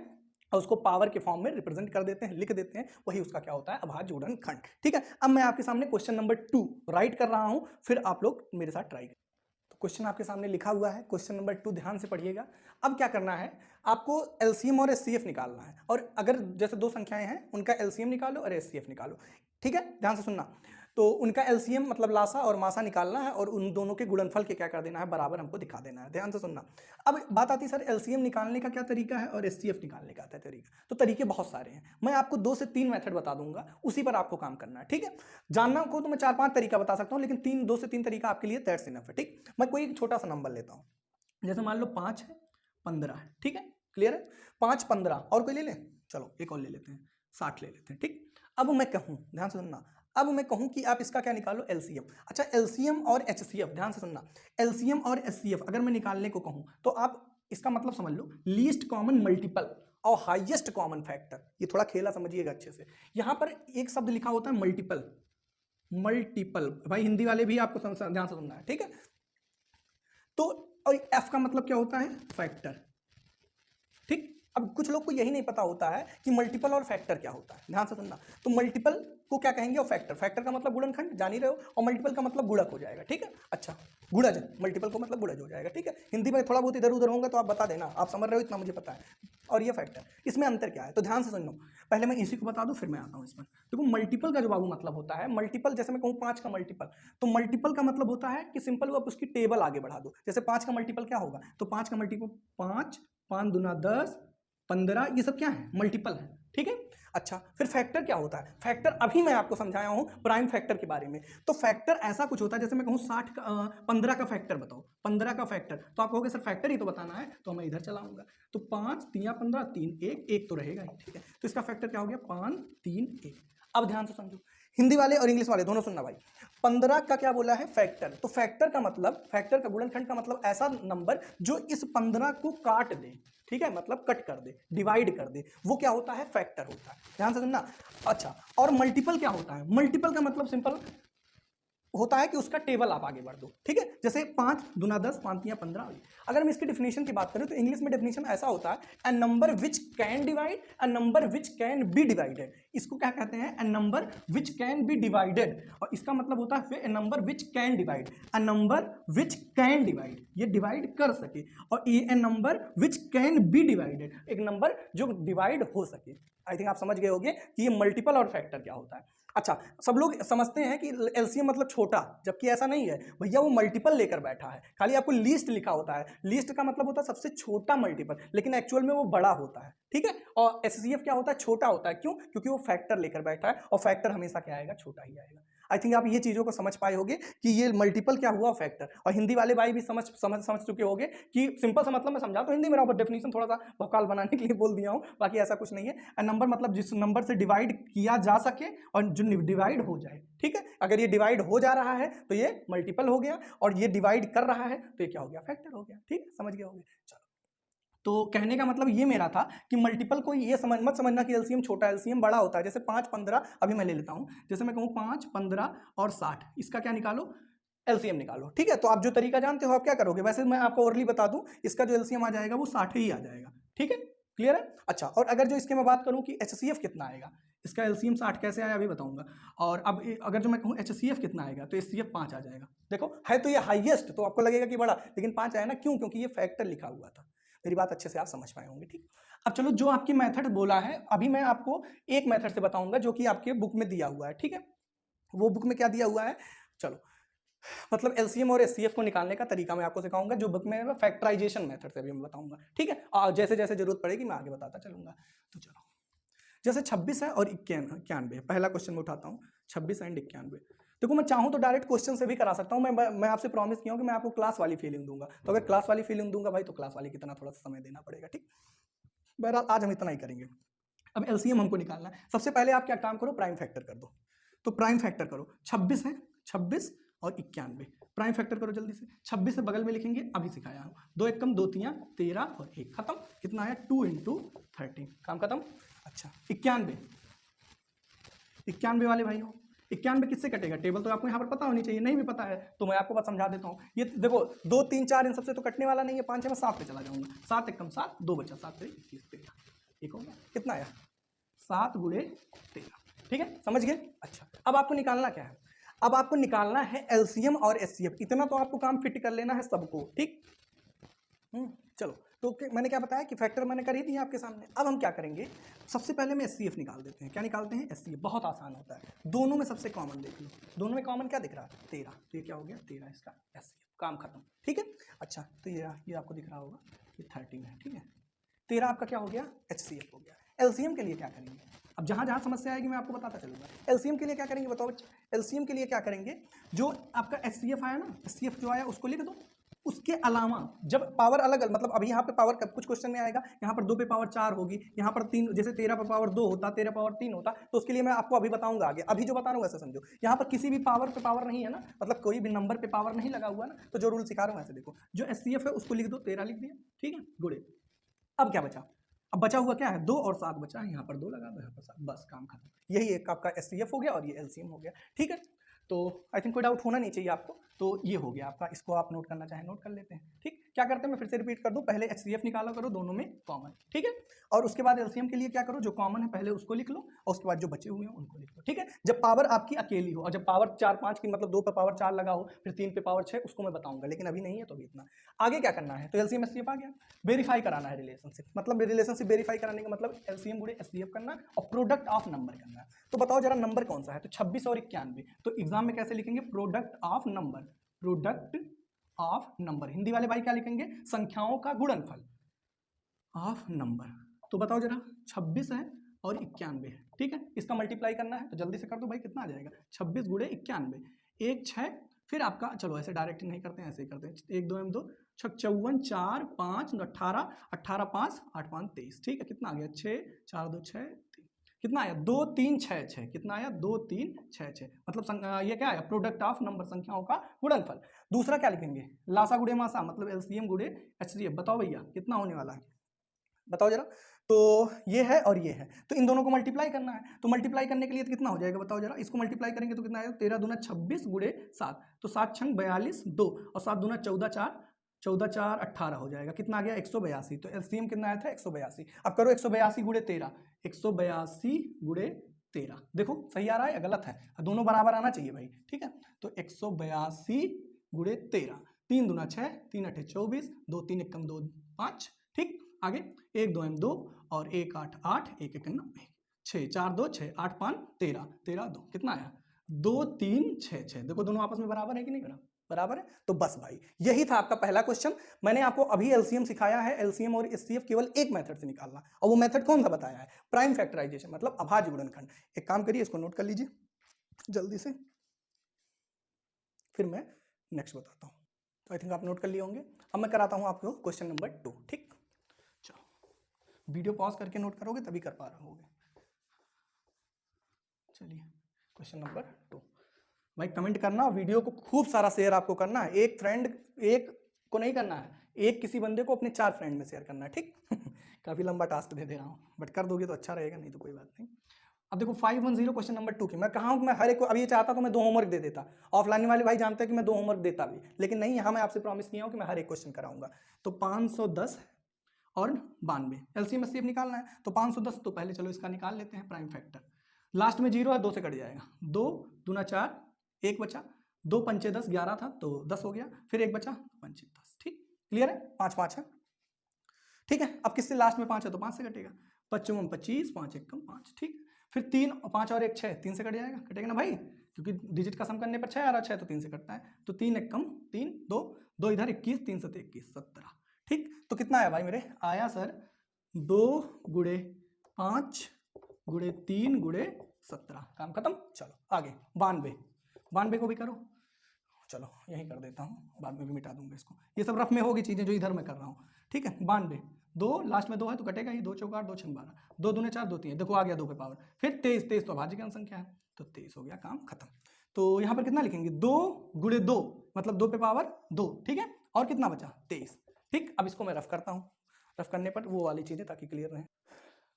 और उसको पावर के फॉर्म में रिप्रेजेंट कर देते हैं, लिख देते हैं, वही उसका क्या होता है, अभाज्य गुणनखंड। ठीक है, अब मैं आपके सामने क्वेश्चन नंबर 2 राइट कर रहा हूं, फिर आप लोग मेरे साथ ट्राई करें। तो क्वेश्चन आपके सामने लिखा हुआ है, क्वेश्चन नंबर 2, ध्यान से पढ़िएगा। अब क्या करना है, आपको एलसीएम और एचसीएफ निकालना है, और अगर जैसे दो संख्याएं हैं उनका एलसीएम निकालो और एचसीएफ निकालो। ठीक है, ध्यान से सुनना। तो उनका एलसीएम मतलब लासा और मासा निकालना है, और उन दोनों के गुणनफल के क्या कर देना है, बराबर हमको दिखा देना है। ध्यान से सुनना। अब बात आती है सर एलसीएम निकालने का क्या तरीका है और एचसीएफ निकालने का क्या तरीका। तो तरीके बहुत सारे हैं, मैं आपको 2 से 3 मेथड बता दूंगा, उसी पर आपको काम करना है। ठीक है, जानना को तो मैं 4-5 तरीका बता सकता हूं, लेकिन 2 से 3 तरीका आपके लिए दैट्स इनफ है। ठीक, मैं कोई एक छोटा सा नंबर लेता हूं, जैसे मान लो 5 है, 15 है। ठीक है, क्लियर है, 5, 15 और कोई ले लें, चलो एक और ले लेते हैं, 60 ले लेते हैं। ठीक, अब मैं कहूं, ध्यान से सुनना, अब मैं कहूं कि आप इसका क्या निकालो, एलसीएम। अच्छा, एलसीएम और एचसीएफ, ध्यान से सुनना, एलसीएम और एचसीएफ अगर मैं निकालने को कहूं तो आप इसका मतलब समझ लो, लीस्ट कॉमन मल्टीपल और हाईएस्ट कॉमन फैक्टर। ये थोड़ा खेला समझिएगा अच्छे से। यहां पर एक शब्द लिखा होता है मल्टीपल, मल्टीपल भाई हिंदी वाले भी आपको ध्यान से सुनना है। ठीक है, तो और एफ का मतलब क्या होता है, फैक्टर। ठीक, अब कुछ लोग को यही नहीं पता होता है कि मल्टीपल और फैक्टर क्या होता है। ध्यान से सुनना, तो मल्टीपल को क्या कहेंगे, और फैक्टर, फैक्टर का मतलब गुणनखंड, जान ही रहे हो, और मल्टीपल का मतलब गुणक हो जाएगा। ठीक है, अच्छा गुणज, मल्टीपल को मतलब गुणज हो जाएगा। ठीक है, हिंदी में थोड़ा बहुत इधर उधर होगा तो आप बता देना, आप समझ रहे हो इतना मुझे पता है। और ये फैक्टर, इसमें अंतर क्या है, तो ध्यान से सुन लो, पहले मैं इसी को बता दूं फिर मैं आता हूं इसमें। देखो मल्टीपल का जो बाबू मतलब होता है, मल्टीपल जैसे मैं कहूँ 5 का मल्टीपल, तो मल्टीपल का मतलब होता है कि सिंपल आप उसकी टेबल आगे बढ़ा दो। जैसे 5 का मल्टीपल क्या होगा, तो 5 का मल्टीपल 5, 5 दूना 10, 15, ये सब क्या है, मल्टीपल है। ठीक है, अच्छा फिर फैक्टर क्या होता है, फैक्टर अभी मैं आपको समझाया हूं प्राइम फैक्टर के बारे में। तो फैक्टर ऐसा कुछ होता है, जैसे मैं कहूं 15 का फैक्टर बताओ, 15 का फैक्टर, तो आप कहोगे सर फैक्टर ही तो बताना है, तो मैं इधर चलाऊंगा, तो 5 3 15 3 1 1 तो रहेगा ही। ठीक है, तो इसका फैक्टर क्या हो गया, 5 3 1। अब ध्यान से समझो, हिंदी वाले और इंग्लिश वाले दोनों सुनना भाई। 15 का क्या बोला है, फैक्टर, तो फैक्टर का मतलब, फैक्टर का गुणनखंड का मतलब ऐसा नंबर जो इस 15 को काट दे। ठीक है, मतलब कट कर दे, डिवाइड कर दे, वो क्या होता है, फैक्टर होता है। ध्यान से सुनना। अच्छा, और मल्टीपल क्या होता है, मल्टीपल का मतलब सिंपल होता है कि उसका टेबल आप आगे बढ़ दो। ठीक है, जैसे 5 दूना 10, 5 3 15। अगर मैं इसकी डेफिनेशन की बात करूं तो इंग्लिश में डेफिनेशन ऐसा होता है, a number which can divide, a number which can be divided. इसको क्या कहते हैं, a number which can be divided, और इसका मतलब होता है a number which can divide, a number which can divide, ये डिवाइड कर सके, और ये a number which can be divided, एक नंबर जो डिवाइड हो सके। आई थिंक आप समझ गए होंगे कि ये मल्टीपल और फैक्टर क्या होता है। अच्छा, सब लोग समझते हैं कि एलसीएम मतलब छोटा, जबकि ऐसा नहीं है भैया, वो मल्टीपल लेकर बैठा है, खाली आपको लीस्ट लिखा होता है, लीस्ट का मतलब होता है सबसे छोटा मल्टीपल, लेकिन एक्चुअल में वो बड़ा होता है। ठीक है, और एचसीएफ क्या होता है, छोटा होता है। क्यों, क्योंकि वो फैक्टर लेकर बैठा है, और फैक्टर हमेशा क्या आएगा, छोटा ही आएगा। आई थिंक आप ये चीजों को समझ पाए होंगे कि ये मल्टीपल क्या हुआ, फैक्टर। और हिंदी वाले भाई भी समझ चुके होंगे कि सिंपल सा मतलब मैं समझा तो हिंदी में, डेफिनेशन थोड़ा सा भौकाल बनाने के लिए बोल दिया हूं, बाकी ऐसा कुछ नहीं है। नंबर मतलब जिस नंबर से डिवाइड किया जा सके और जो डिवाइड हो जाए। ठीक है, अगर ये डिवाइड हो जा रहा है तो ये मल्टीपल हो गया, और ये डिवाइड कर रहा है तो ये क्या हो गया, फैक्टर हो गया। ठीक, समझ गए होंगे। चलो, तो कहने का मतलब ये मेरा था कि मल्टीपल को ये मत समझना कि एलसीएम छोटा, एलसीएम बड़ा होता है। जैसे 5 15, अभी मैं ले लेता हूं, जैसे मैं कहूं 5 15 और 60, इसका क्या निकालो, एलसीएम निकालो। ठीक है, तो आप जो तरीका जानते हो आप क्या करोगे, वैसे मैं आपको ओरली बता दूं, इसका जो एलसीएम आ जाएगा वो 60 ही आ जाएगा। ठीक है, क्लियर है। अच्छा, और अगर जो इसके मैं बात करूं कि एचसीएफ कितना आएगा, इसका एलसीएम 60 कैसे आया अभी बताऊंगा। और अब अगर जो मैं कहूं एचसीएफ कितना आएगा, तो एचसीएफ 5 आ जाएगा। देखो है तो ये हाईएस्ट, तो आपको लगेगा कि बड़ा, लेकिन 5 आया ना, क्यों, क्योंकि ये फैक्टर लिखा हुआ था। मेरी बात अच्छे से आप समझ पाए होंगे। ठीक, अब चलो जो आपकी मेथड बोला है, अभी मैं आपको एक मेथड से बताऊंगा जो कि आपके बुक में दिया हुआ है। ठीक है, वो बुक में क्या दिया हुआ है, चलो मतलब एलसीएम और एचसीएफ को निकालने का तरीका मैं आपको सिखाऊंगा, जो बुक में फैक्टराइजेशन मेथड से भी मैं बताऊंगा। ठीक है, और जैसे जैसे जरूरत पड़ेगी मैं आगे बताता चलूंगा। तो चलो, जैसे 26 है और 91, पहला क्वेश्चन में उठाता हूँ, 26 एंड 91। देखो मैं चाहूँ तो डायरेक्ट क्वेश्चन से भी करा सकता हूँ। मैं आपसे प्रॉमिस किया हूँ कि मैं आपको क्लास वाली फीलिंग दूंगा, तो अगर क्लास वाली फीलिंग दूंगा भाई, तो क्लास वाली की तरह थोड़ा सा समय देना पड़ेगा। ठीक, बहरहाल आज हम इतना ही करेंगे। अब एलसीएम हमको निकालना है। सबसे पहले आप क्या काम करो, प्राइम फैक्टर कर दो। तो प्राइम फैक्टर करो, 26 है, 26 और 91, प्राइम फैक्टर करो जल्दी से। 26 से बगल में लिखेंगे, अभी सिखाया हूँ, 2 1 कम 2 3 13 और 1 खत्म। कितना है, 2 × 13, काम खत्म। अच्छा 91, 91 वाले भाइयों, 91 किससे कटेगा? टेबल तो आपको यहाँ पर पता होनी चाहिए, नहीं भी पता है तो मैं आपको बस समझा देता हूँ। ये देखो 2 3 4 इन सबसे तो कटने वाला नहीं है, 5 6 में 7 पे चला जाऊंगा, 7 एकम 7, 2 बचा 7 3 21 13, एक हो गया, कितना आया 7 गुणे 13, ठीक है समझ गए। अच्छा अब आपको निकालना क्या है? अब आपको निकालना है एलसीएम और एचसीएफ, इतना तो आपको काम फिट कर लेना है सबको, ठीक। चलो तो मैंने क्या बताया कि फैक्टर मैंने कर ही दिया आपके सामने। अब हम क्या करेंगे, सबसे पहले में एचसीएफ निकाल देते हैं। क्या निकालते हैं? एचसीएफ, बहुत आसान होता है। दोनों में सबसे कॉमन देख लो, दोनों में कॉमन क्या दिख रहा है? 13, तो ये क्या हो गया 13 इसका एचसीएफ, काम खत्म, ठीक है। अच्छा तो ये आपको दिख रहा होगा ये 13 है, ठीक है। 13 आपका क्या हो गया? एचसीएफ हो गया। एलसीएम के लिए क्या करेंगे? अब जहां जहां समस्या आएगी मैं आपको बताता चलूंगा। एलसीएम के लिए क्या करेंगे बताओ बच्चे? एलसीएम के लिए क्या करेंगे, जो आपका एचसीएफ आया ना, एचसीएफ जो आया उसको लिख दो। उसके अलावा जब पावर अलग अलग, मतलब अभी यहाँ पे पावर कुछ क्वेश्चन में आएगा, यहाँ पर 2 पे पावर 4 होगी, यहाँ पर 3, जैसे 13 पे पावर 2 होता, 13 पावर 3 होता, तो उसके लिए मैं आपको अभी बताऊंगा आगे। अभी जो बता रहा हूँ वैसे समझो, यहाँ पर किसी भी पावर पे पावर नहीं है ना, मतलब कोई भी नंबर पे पावर नहीं लगा हुआ ना, तो जो रूल सिखा रहा हूँ वैसे देखो, जो एचसीएफ है उसको लिख दो, 13 लिख दिया, ठीक है, गुड़े। अब क्या बचा? अब बचा हुआ क्या है? 2 और 7 बचा है, यहाँ पर 2 लगा दो, यहाँ पर 7, बस काम खत्म। यही एक आपका एचसीएफ हो गया और ये एलसीएम हो गया, ठीक है। तो आई थिंक कोई डाउट होना नहीं चाहिए आपको। तो ये हो गया आपका, इसको आप नोट करना चाहें नोट कर लेते हैं, ठीक। क्या करते हैं, मैं फिर से रिपीट कर दूं, पहले एचसीएफ निकाला करो, दोनों में कॉमन, ठीक है। और उसके बाद एलसीएम के लिए क्या करो, जो कॉमन है पहले उसको लिख लो, और उसके बाद जो बचे हुए हैं उनको लिख लो, ठीक है। जब पावर आपकी अकेली हो, और जब पावर 4 5 की, मतलब 2 पे पावर 4 लगा हो, फिर 3 पे पावर 6, उसको मैं बताऊंगा, लेकिन अभी नहीं है तो अभी इतना। आगे क्या करना है, तो एलसीएम एचसीएफ आ गया, वेरीफाई कराना है रिलेशनशिप, मतलब रिलेशनशिप वेरीफाई कराने का मतलब एलसीएम गुणे एचसीएफ करना और प्रोडक्ट ऑफ नंबर करना है। तो बताओ जरा नंबर कौन सा है? तो 26 और 91, तो एग्जाम में कैसे लिखेंगे? Product of number, product of number. Hindi वाले भाई क्या लिखेंगे? संख्याओं का गुणनफल ऑफ नंबर। तो बताओ जरा 26 है और 91 है, ठीक है, इसका मल्टीप्लाई करना है, तो जल्दी से कर दो भाई, कितना आ जाएगा? 26 गुणे 91, 1 6, फिर आपका, चलो ऐसे डायरेक्ट नहीं करते हैं, ऐसे ही करते हैं, 1 2 2 6 54 4 5 18 18 5 8 5 23, ठीक है, कितना आ गया? 6 4 2 6 3, कितना आया? 2 3 6 6, कितना आया? 2 3 6 6, मतलब ये क्या आया? प्रोडक्ट ऑफ नंबर, संख्याओं का गुणनफल। दूसरा क्या लिखेंगे? लासा गुणे मासा, मतलब एलसीएम गुणे एचसीएफ। बताओ भैया कितना होने वाला है, बताओ जरा। तो ये है और ये है, तो इन दोनों को मल्टीप्लाई करना है, तो मल्टीप्लाई करने के लिए तो कितना हो जाएगा बताओ जरा। इसको मल्टीप्लाई करेंगे तो कितना आएगा? 13 दूना 26 गुणे 7, तो 7 छंग 42, 2 और 7 दूना 14 4, 14 4 18 हो जाएगा, कितना आ गया? 182। तो एलसीएम कितना आया था? 182। अब करो 182 गुणे 13, 182 गुणे 13, देखो सही आ रहा है या गलत है? दोनों बराबर आना चाहिए भाई, ठीक है। तो 182 गुणे 13, 3 दूना 6, 3 8 24, 2 3 1 2 5, ठीक। आगे 1 2 2 और 1 8 8, 1 1 9 6 4 2 6 8 5 13 13 2, कितना आया? 2 3 6 6, देखो दोनों आपस में बराबर है कि नहीं बराबर? बराबर है। तो बस भाई यही था आपका पहला क्वेश्चन। मैंने आपको अभी एलसीएम सिखाया है, एलसीएम और एचसीएफ केवल एक मेथड से निकालना, और वो मेथड कौन सा बताया है? प्राइम फैक्टराइजेशन, मतलब अभाज्य गुणनखंड। एक काम करिए, इसको नोट कर लीजिए जल्दी से, फिर मैं नेक्स्ट बताता हूँ। तो आई थिंक आप नोट कर लिए होंगे। अब मैं कराता हूँ आपको क्वेश्चन नंबर 2, ठीक। वीडियो पॉज करके नोट करोगे तभी कर पा रहे होगे। चलिए क्वेश्चन नंबर 2, भाई कमेंट करना, वीडियो को खूब सारा शेयर आपको करना है, एक फ्रेंड एक को नहीं करना है, एक किसी बंदे को अपने 4 फ्रेंड में शेयर करना है, ठीक। काफी लंबा टास्क दे रहा हूँ, बट कर दोगे तो अच्छा रहेगा, नहीं तो कोई बात नहीं। अब देखो 510 क्वेश्चन नंबर 2 की मैं कहा हूँ, मैं हर एक को, अब ये चाहता तो मैं 2 होमवर्क दे देता, ऑफलाइन वाले भाई जानते हैं कि मैं 2 होमवर्क देता भी, लेकिन नहीं, यहाँ मैं आपसे प्रॉमिस किया हूँ कि मैं हर एक क्वेश्चन कराऊंगा। तो 510 और 92, एलसीएम एचसीएफ निकालना है। तो 510, तो पहले चलो इसका निकाल लेते हैं प्राइम फैक्टर। लास्ट में 0 है, 2 से कट जाएगा, 2 दूना 4, 1 बचा, 2 पंचे 10, 11 था तो 10 हो गया, फिर 1 बचा, पंचे 10, ठीक। क्लियर है? 5 5 है, ठीक है। अब किससे लास्ट में 5 है तो 5 से कटेगा, 5 25, 5 1 5, ठीक। फिर 3 5 और 1 6, 3 से कट जाएगा, कटेगा ना भाई, क्योंकि डिजिट का सम करने पर 6 आ रहा है, 6 तो 3 से कटता है, तो 3 1 3 2 2 इधर 21, 3 7 21 17, ठीक। तो कितना आया भाई मेरे? आया सर 2 गुणे 5 गुणे 3 गुणे 17, काम खत्म। चलो आगे 92, 92 को भी करो, चलो यही कर देता हूँ, बाद में भी मिटा दूंगा इसको, ये सब रफ में होगी चीजें जो इधर मैं कर रहा हूँ, ठीक है। 92, 2 लास्ट में 2 है तो कटेगा ही, 2 चौका 8, 2 6 12, 2 दूने 4, 2 3, देखो आ गया 2 पे पावर, फिर 23, 23 तो अभाज्य की संख्या है, तो 23 हो गया, काम खत्म। तो यहाँ पर कितना लिखेंगे? 2 गुणे 2, मतलब 2 पे पावर 2, ठीक है, और कितना बचा? 23, ठीक। अब इसको मैं रफ करता हूँ, रफ करने पर वो वाली चीजें ताकि क्लियर रहे।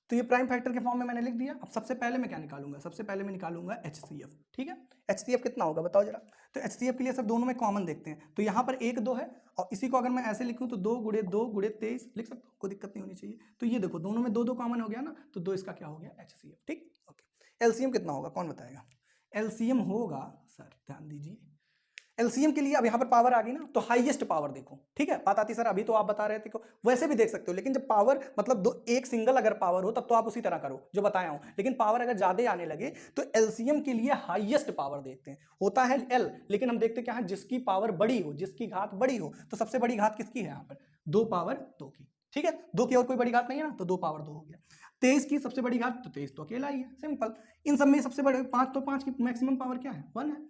तो ये प्राइम फैक्टर के फॉर्म में मैंने लिख दिया। अब सबसे पहले मैं क्या निकालूंगा, सबसे पहले मैं निकालूंगा HCF, ठीक है। HCF कितना होगा बताओ जरा। तो HCF के लिए सब दोनों में कॉमन देखते हैं। तो यहाँ पर 1 2 है और इसी को अगर मैं ऐसे लिखूं तो 2 × 2 × 23 लिख सकता हूँ, कोई दिक्कत नहीं होनी चाहिए। तो ये देखो दोनों में 2 2 कॉमन हो गया ना, तो 2 इसका क्या हो गया HCF, ठीक। ओके, एलसीएम कितना होगा कौन बताएगा। एलसीएम होगा सर, ध्यान दीजिए, एलसीएम के लिए अब यहाँ पर पावर आ गई ना, तो हाईएस्ट पावर देखो, ठीक है। बात आती सर अभी तो आप बता रहे थे को वैसे भी देख सकते हो, लेकिन जब पावर मतलब दो एक सिंगल अगर पावर हो तब तो आप उसी तरह करो जो बताया हूं, लेकिन पावर अगर ज्यादा आने लगे तो एलसीएम के लिए हाईएस्ट पावर देखते हैं। होता है एल, लेकिन हम देखते क्या है, जिसकी पावर बड़ी हो, जिसकी घात बड़ी हो। तो सबसे बड़ी घात किसकी है यहाँ पर, 2 पावर 2 की, ठीक है। 2 की और कोई बड़ी घात नहीं है ना, तो 2 पावर 2 हो गया। 23 की सबसे बड़ी घात, तो 23 तो अकेला ही है, सिंपल। इन सब में सबसे बड़े 5, तो 5 की मैक्सिमम पावर क्या है, 1 है।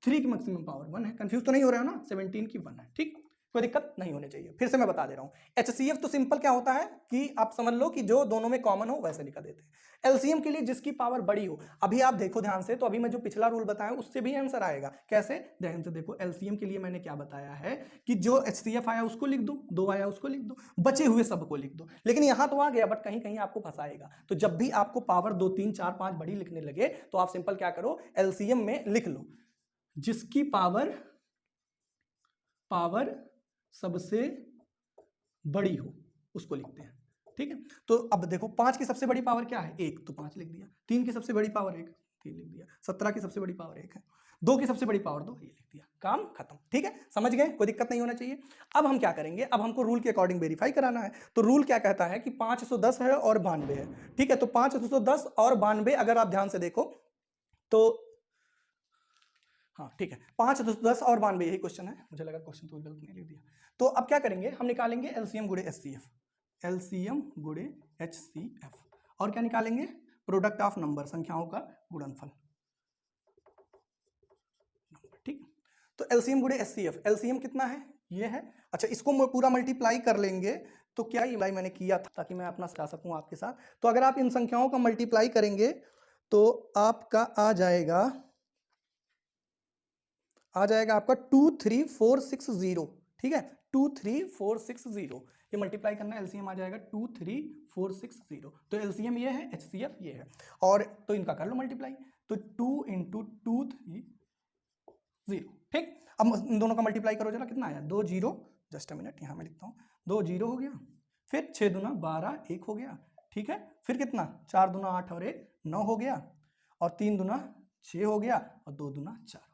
3 की मैक्सिमम पावर 1 है, कंफ्यूज तो नहीं हो रहे हो ना। 17 की 1 है, ठीक, कोई दिक्कत नहीं होनी चाहिए। फिर से मैं बता दे रहा हूं, HCF तो सिंपल क्या होता है कि आप समझ लो कि जो दोनों में कॉमन हो वैसे लिखा देते हैं। एलसीएम के लिए जिसकी पावर बड़ी हो, अभी आप देखो ध्यान से, तो अभी मैं जो पिछला रूल बताया उससे भी आंसर आएगा। कैसे, ध्यान से देखो। एलसीएम के लिए मैंने क्या बताया है कि जो HCF आया उसको लिख दो, 2 आया उसको लिख दो, बचे हुए सबको लिख दो। लेकिन यहां तो आ गया, बट कहीं कहीं आपको फंसाएगा। तो जब भी आपको पावर 2 3 4 5 बड़ी लिखने लगे तो आप सिंपल क्या करो, एलसीएम में लिख लो जिसकी पावर सबसे बड़ी हो उसको लिखते हैं, ठीक है। तो अब देखो 5 की सबसे बड़ी पावर क्या है, 1, तो 5 लिख दिया। 3 की सबसे बड़ी पावर 1, 3 लिख दिया। 17 की सबसे बड़ी पावर 1 है। 2 की सबसे बड़ी पावर 2, ये लिख दिया, काम खत्म, ठीक है। समझ गए, कोई दिक्कत नहीं होना चाहिए। अब हम क्या करेंगे, अब हमको रूल के अकॉर्डिंग वेरीफाई कराना है। तो रूल क्या कहता है कि 510 है और 92 है, ठीक है। तो 510 और 92 अगर आप ध्यान से देखो तो हाँ ठीक है, 5 10 और 92 यही क्वेश्चन है। मुझे लगा क्वेश्चन तो गलत नहीं लिख दिया। तो अब क्या करेंगे, हम निकालेंगे एलसीएम गुणे HCF, एलसीएम गुणे HCF, और क्या निकालेंगे, प्रोडक्ट ऑफ नंबर, संख्याओं का गुणनफल, ठीक। तो एलसीएम गुणे HCF, एलसीएम कितना है, ये है। अच्छा, इसको पूरा मल्टीप्लाई कर लेंगे तो क्या, ये भाई मैंने किया था ताकि मैं अपना सिखा सकूं आपके साथ। तो अगर आप इन संख्याओं का मल्टीप्लाई करेंगे तो आपका आ जाएगा आपका 23460, ठीक है। 23460 ये मल्टीप्लाई करना है, एलसीएम आ जाएगा 23460। तो एलसीएम ये है, HCF ये है, और तो इनका कर लो मल्टीप्लाई। तो 2 × 230, ठीक। अब इन दोनों का मल्टीप्लाई करो जरा, कितना आया, 2 0, जस्ट अ मिनट यहाँ मैं लिखता हूँ, 2 0 हो गया, फिर 6 दूना 12, 1 हो गया, ठीक है। फिर कितना, 4 दूना 8 और 1 9 हो गया, और 3 दूना 6 हो गया, और 2 दूना 4 हो गया।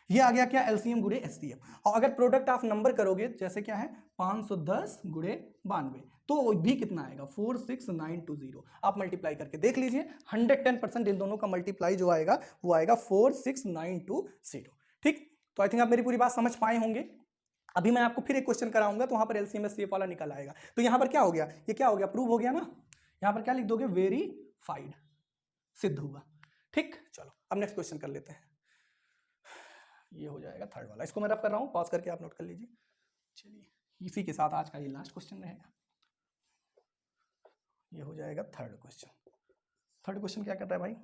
ये आ गया क्या, एलसीएम गुणे HCF। और अगर प्रोडक्ट ऑफ नंबर करोगे, जैसे क्या है 510 गुणे 92, तो भी कितना आएगा, 46920। आप मल्टीप्लाई करके देख लीजिए, 110% इन दोनों का मल्टीप्लाई जो आएगा वो आएगा 46920, ठीक। तो आई थिंक आप मेरी पूरी बात समझ पाए होंगे। अभी मैं आपको फिर एक क्वेश्चन कराऊंगा तो वहां पर एलसीएम HCF वाला निकल आएगा। तो यहां पर क्या हो गया, ये क्या हो गया, प्रूव हो गया ना। यहां पर क्या लिख दोगे, वेरीफाइड, सिद्ध हुआ, ठीक। चलो अब नेक्स्ट क्वेश्चन कर लेते हैं। ये हो जाएगा थर्ड वाला, इसको मैं रफ कर रहा हूं, पॉज करके आप नोट कर लीजिए। चलिए, इसी के साथ आज का ये लास्ट क्वेश्चन रहेगा। ये हो जाएगा थर्ड क्वेश्चन। थर्ड क्वेश्चन क्या कहता है भाई,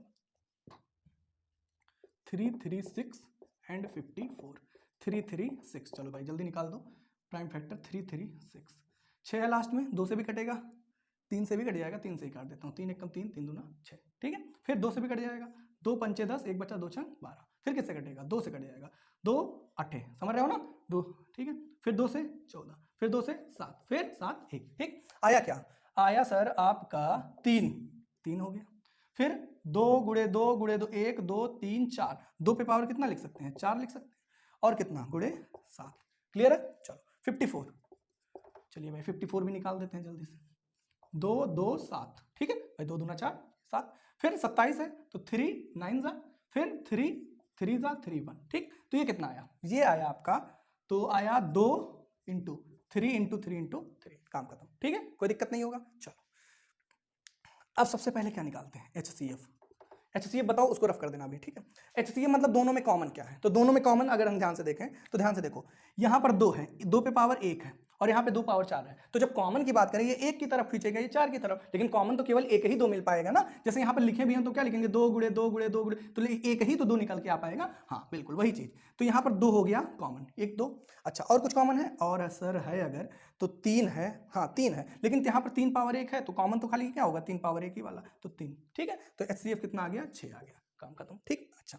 336 एंड 54, 336, चलो भाई जल्दी निकाल दो। प्राइम फैक्टर 336, 6 है लास्ट में, 2 से भी कटेगा, 3 से भी कट जाएगा, 3 से ही काट देता हूँ, 3 एकम 3, 3 दूना 6, ठीक है। फिर 2 से भी कट जाएगा, 2 पंचे 10, 1 बचा 2 छंग 12। फिर किससे कटेगा, 2 से कट जाएगा, 2 8, समझ रहे हो ना, 2, ठीक है। फिर 2 से 14, फिर 2 से 7, फिर 7 1, ठीक। आया क्या, आया सर आपका 3 हो गया। फिर 2 × 2 × 2, 1 2 3 4, 2 पे पावर कितना लिख सकते हैं, 4 लिख सकते हैं, और कितना गुणे 7, क्लियर है। चलो 54, चलिए भाई 54 भी निकाल देते हैं जल्दी से, 2 2 7, ठीक है भाई, 2 दूना 4 7। फिर 27 है तो 3 9 जा, फिर 3 3 जा 3 1, ठीक। तो ये कितना आया, ये आया आपका, तो आया 2 × 3 × 3 × 3, काम खत्म, ठीक है, कोई दिक्कत नहीं होगा। चलो अब सबसे पहले क्या निकालते हैं, HCF बताओ, उसको रफ कर देना अभी, ठीक है। HCF मतलब दोनों में कॉमन क्या है, तो दोनों में कॉमन अगर हम ध्यान से देखें तो ध्यान से देखो, यहां पर 2 है, 2 पे पावर 1 है, और यहाँ पे 2 पावर 4 है। तो जब कॉमन की बात करें ये 1 की तरफ खींचेगा, ये 4 की तरफ, लेकिन कॉमन तो केवल एक ही 2 मिल पाएगा ना। जैसे यहाँ पर लिखे भी हैं तो क्या लिखेंगे, 2 गुणे 2 गुणे 2 गुणे, तो एक ही तो 2 निकल के आ पाएगा। हाँ बिल्कुल वही चीज। तो यहाँ पर 2 हो गया कॉमन, 1 2। अच्छा और कुछ कॉमन है? और सर है अगर तो 3 है। हाँ 3 है, लेकिन यहाँ पर 3 पावर 1 है तो कॉमन तो खाली क्या होगा, 3 पावर 1 ही वाला, तो 3। ठीक है, तो HCF कितना आ गया, 6 आ गया, काम खत्म। ठीक। अच्छा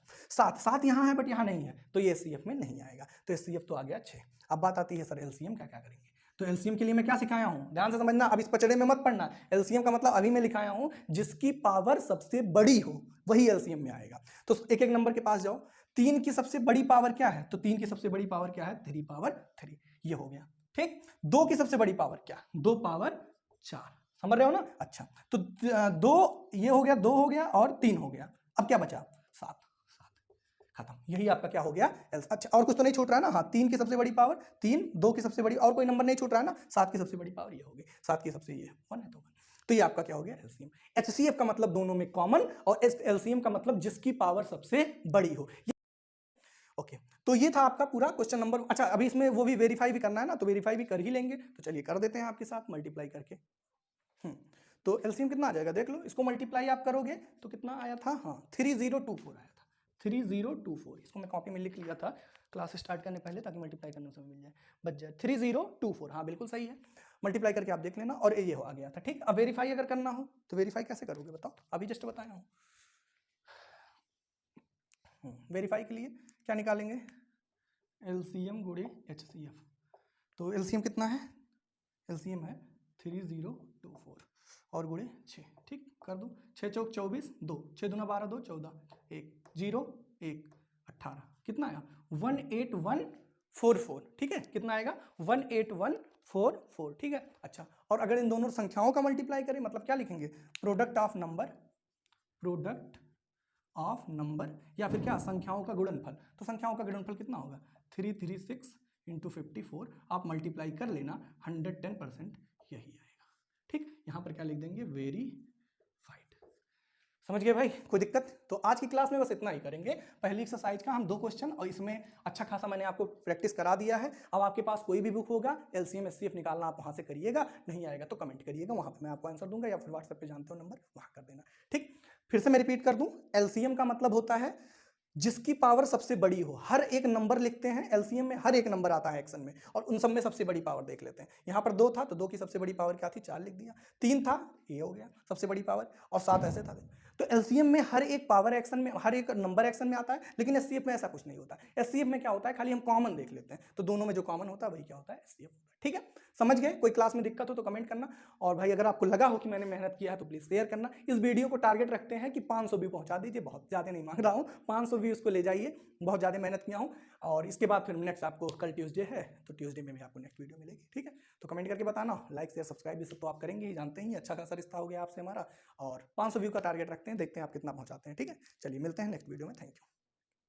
7 यहाँ है बट यहाँ नहीं है, तो ये HCF में नहीं आएगा, तो HCF तो आ गया 6। अब बात आती है सर LCM क्या क्या करेंगे। तो LCM के लिए मैं क्या सिखाया हूं, ध्यान से समझना, अब इस पचड़े में मत पढ़ना। LCM का मतलब अभी मैं लिखाया हूं जिसकी पावर सबसे बड़ी हो वही LCM में आएगा। तो एक एक नंबर के पास जाओ। 3 की सबसे बड़ी पावर क्या है, तो 3 की सबसे बड़ी पावर क्या है, 3 पावर 3, ये हो गया। ठीक। 2 की सबसे बड़ी पावर क्या, 2 पावर 4, समझ रहे हो ना। अच्छा तो 2 ये हो गया, 2 हो गया और 3 हो गया, अब क्या बचा, 7, खत्म। यही आपका क्या हो गया। अच्छा और कुछ तो नहीं छूट रहा है ना। हाँ 3 की सबसे बड़ी पावर 3, 2 की सबसे बड़ी, और कोई नंबर नहीं छूट रहा है ना। 7 की सबसे बड़ी पावर ये होगी, 7 की सबसे ये 1 है तो 1। तो ये आपका क्या हो गया LCM। HCF का मतलब दोनों में कॉमन, और LCM का मतलब जिसकी पावर सबसे बड़ी हो। ओके तो ये था आपका पूरा क्वेश्चन नंबर। अच्छा अभी इसमें वो भी वेरीफाई भी करना है ना, तो वेरीफाई भी कर ही लेंगे, तो चलिए कर देते हैं आपके साथ मल्टीप्लाई करके। तो LCM कितना आ जाएगा देख लो, इसको मल्टीप्लाई आप करोगे तो कितना आया था, हाँ 3024 आया था, 3024। इसको मैं कॉपी में लिख लिया था क्लास स्टार्ट करने पहले, ताकि मल्टीप्लाई करने में समय मिल जाए, बच जाए 3024। हाँ बिल्कुल सही है, मल्टीप्लाई करके आप देख लेना, और ये हो आ गया था। ठीक। अब वेरीफाई अगर करना हो तो वेरीफाई कैसे करोगे बताओ, अभी जस्ट बताया हूँ। वेरीफाई के लिए क्या निकालेंगे, LCM गुणे HCF। तो LCM कितना है, LCM है 3024 और गुणे 6। ठीक कर दो, 6 चौक 24, 2 6 दूना 12, 2 14, 1 0 1 18, कितना आया 18144। ठीक है, कितना आएगा 18144। ठीक है। अच्छा और अगर इन दोनों संख्याओं का मल्टीप्लाई करें, मतलब क्या लिखेंगे, product of number, product of number, या फिर क्या संख्याओं का गुणनफल। तो संख्याओं का गुणनफल कितना होगा, 336 इंटू 54, आप मल्टीप्लाई कर लेना, 110% यही आएगा। ठीक। यहां पर क्या लिख देंगे, वेरीफाइड। समझ गए भाई, कोई दिक्कत। तो आज की क्लास में बस इतना ही करेंगे। पहली एक्सरसाइज का हम 2 क्वेश्चन, और इसमें अच्छा खासा मैंने आपको प्रैक्टिस करा दिया है। अब आपके पास कोई भी बुक होगा LCM HCF निकालना, आप वहां से करिएगा, नहीं आएगा तो कमेंट करिएगा, वहां पर मैं आपको आंसर दूंगा, या फिर व्हाट्सएप पे जानते हो नंबर, वहां कर देना। ठीक। फिर से मैं रिपीट कर दूं, LCM का मतलब होता है जिसकी पावर सबसे बड़ी हो। हर एक नंबर लिखते हैं LCM में, हर एक नंबर आता है एक्शन में, और उन सब में सबसे बड़ी पावर देख लेते हैं। यहाँ पर 2 था तो 2 की सबसे बड़ी पावर क्या थी, 4 लिख दिया। 3 था, ये हो गया सबसे बड़ी पावर, और 7 ऐसे था। तो LCM में हर एक पावर एक्शन में, हर एक नंबर एक्शन में आता है, लेकिन HCF में ऐसा कुछ नहीं होता। HCF में क्या होता है, खाली हम कॉमन देख लेते हैं, तो दोनों में जो कॉमन होता है वही क्या होता है, HCF होता है। ठीक है, समझ गए। कोई क्लास में दिक्कत हो तो कमेंट करना, और भाई अगर आपको लगा हो कि मैंने मेहनत किया है तो प्लीज शेयर करना। इस वीडियो को टारगेट रखते हैं कि 500 व्यू पहुंचा दीजिए, बहुत ज्यादा नहीं मांग रहा हूं, 500 व्यूज को ले जाइए, बहुत ज्यादा मेहनत किया हूं। और इसके बाद फिर नेक्स्ट आपको कल ट्यूसडे है, तो ट्यूसडे में भी आपको नेक्स्ट वीडियो मिलेगी। ठीक है, तो कमेंट करके बताना, लाइक शेयर सब्सक्राइब भी सब तो आप करेंगे ही, जानते ही, अच्छा खासा रिश्ता हो गया आपसे हमारा। और 500 व्यू का टारगेट रखते हैं, देखते हैं आप कितना पहुंचाते हैं। ठीक है, चलिए मिलते हैं नेक्स्ट वीडियो में, थैंक यू।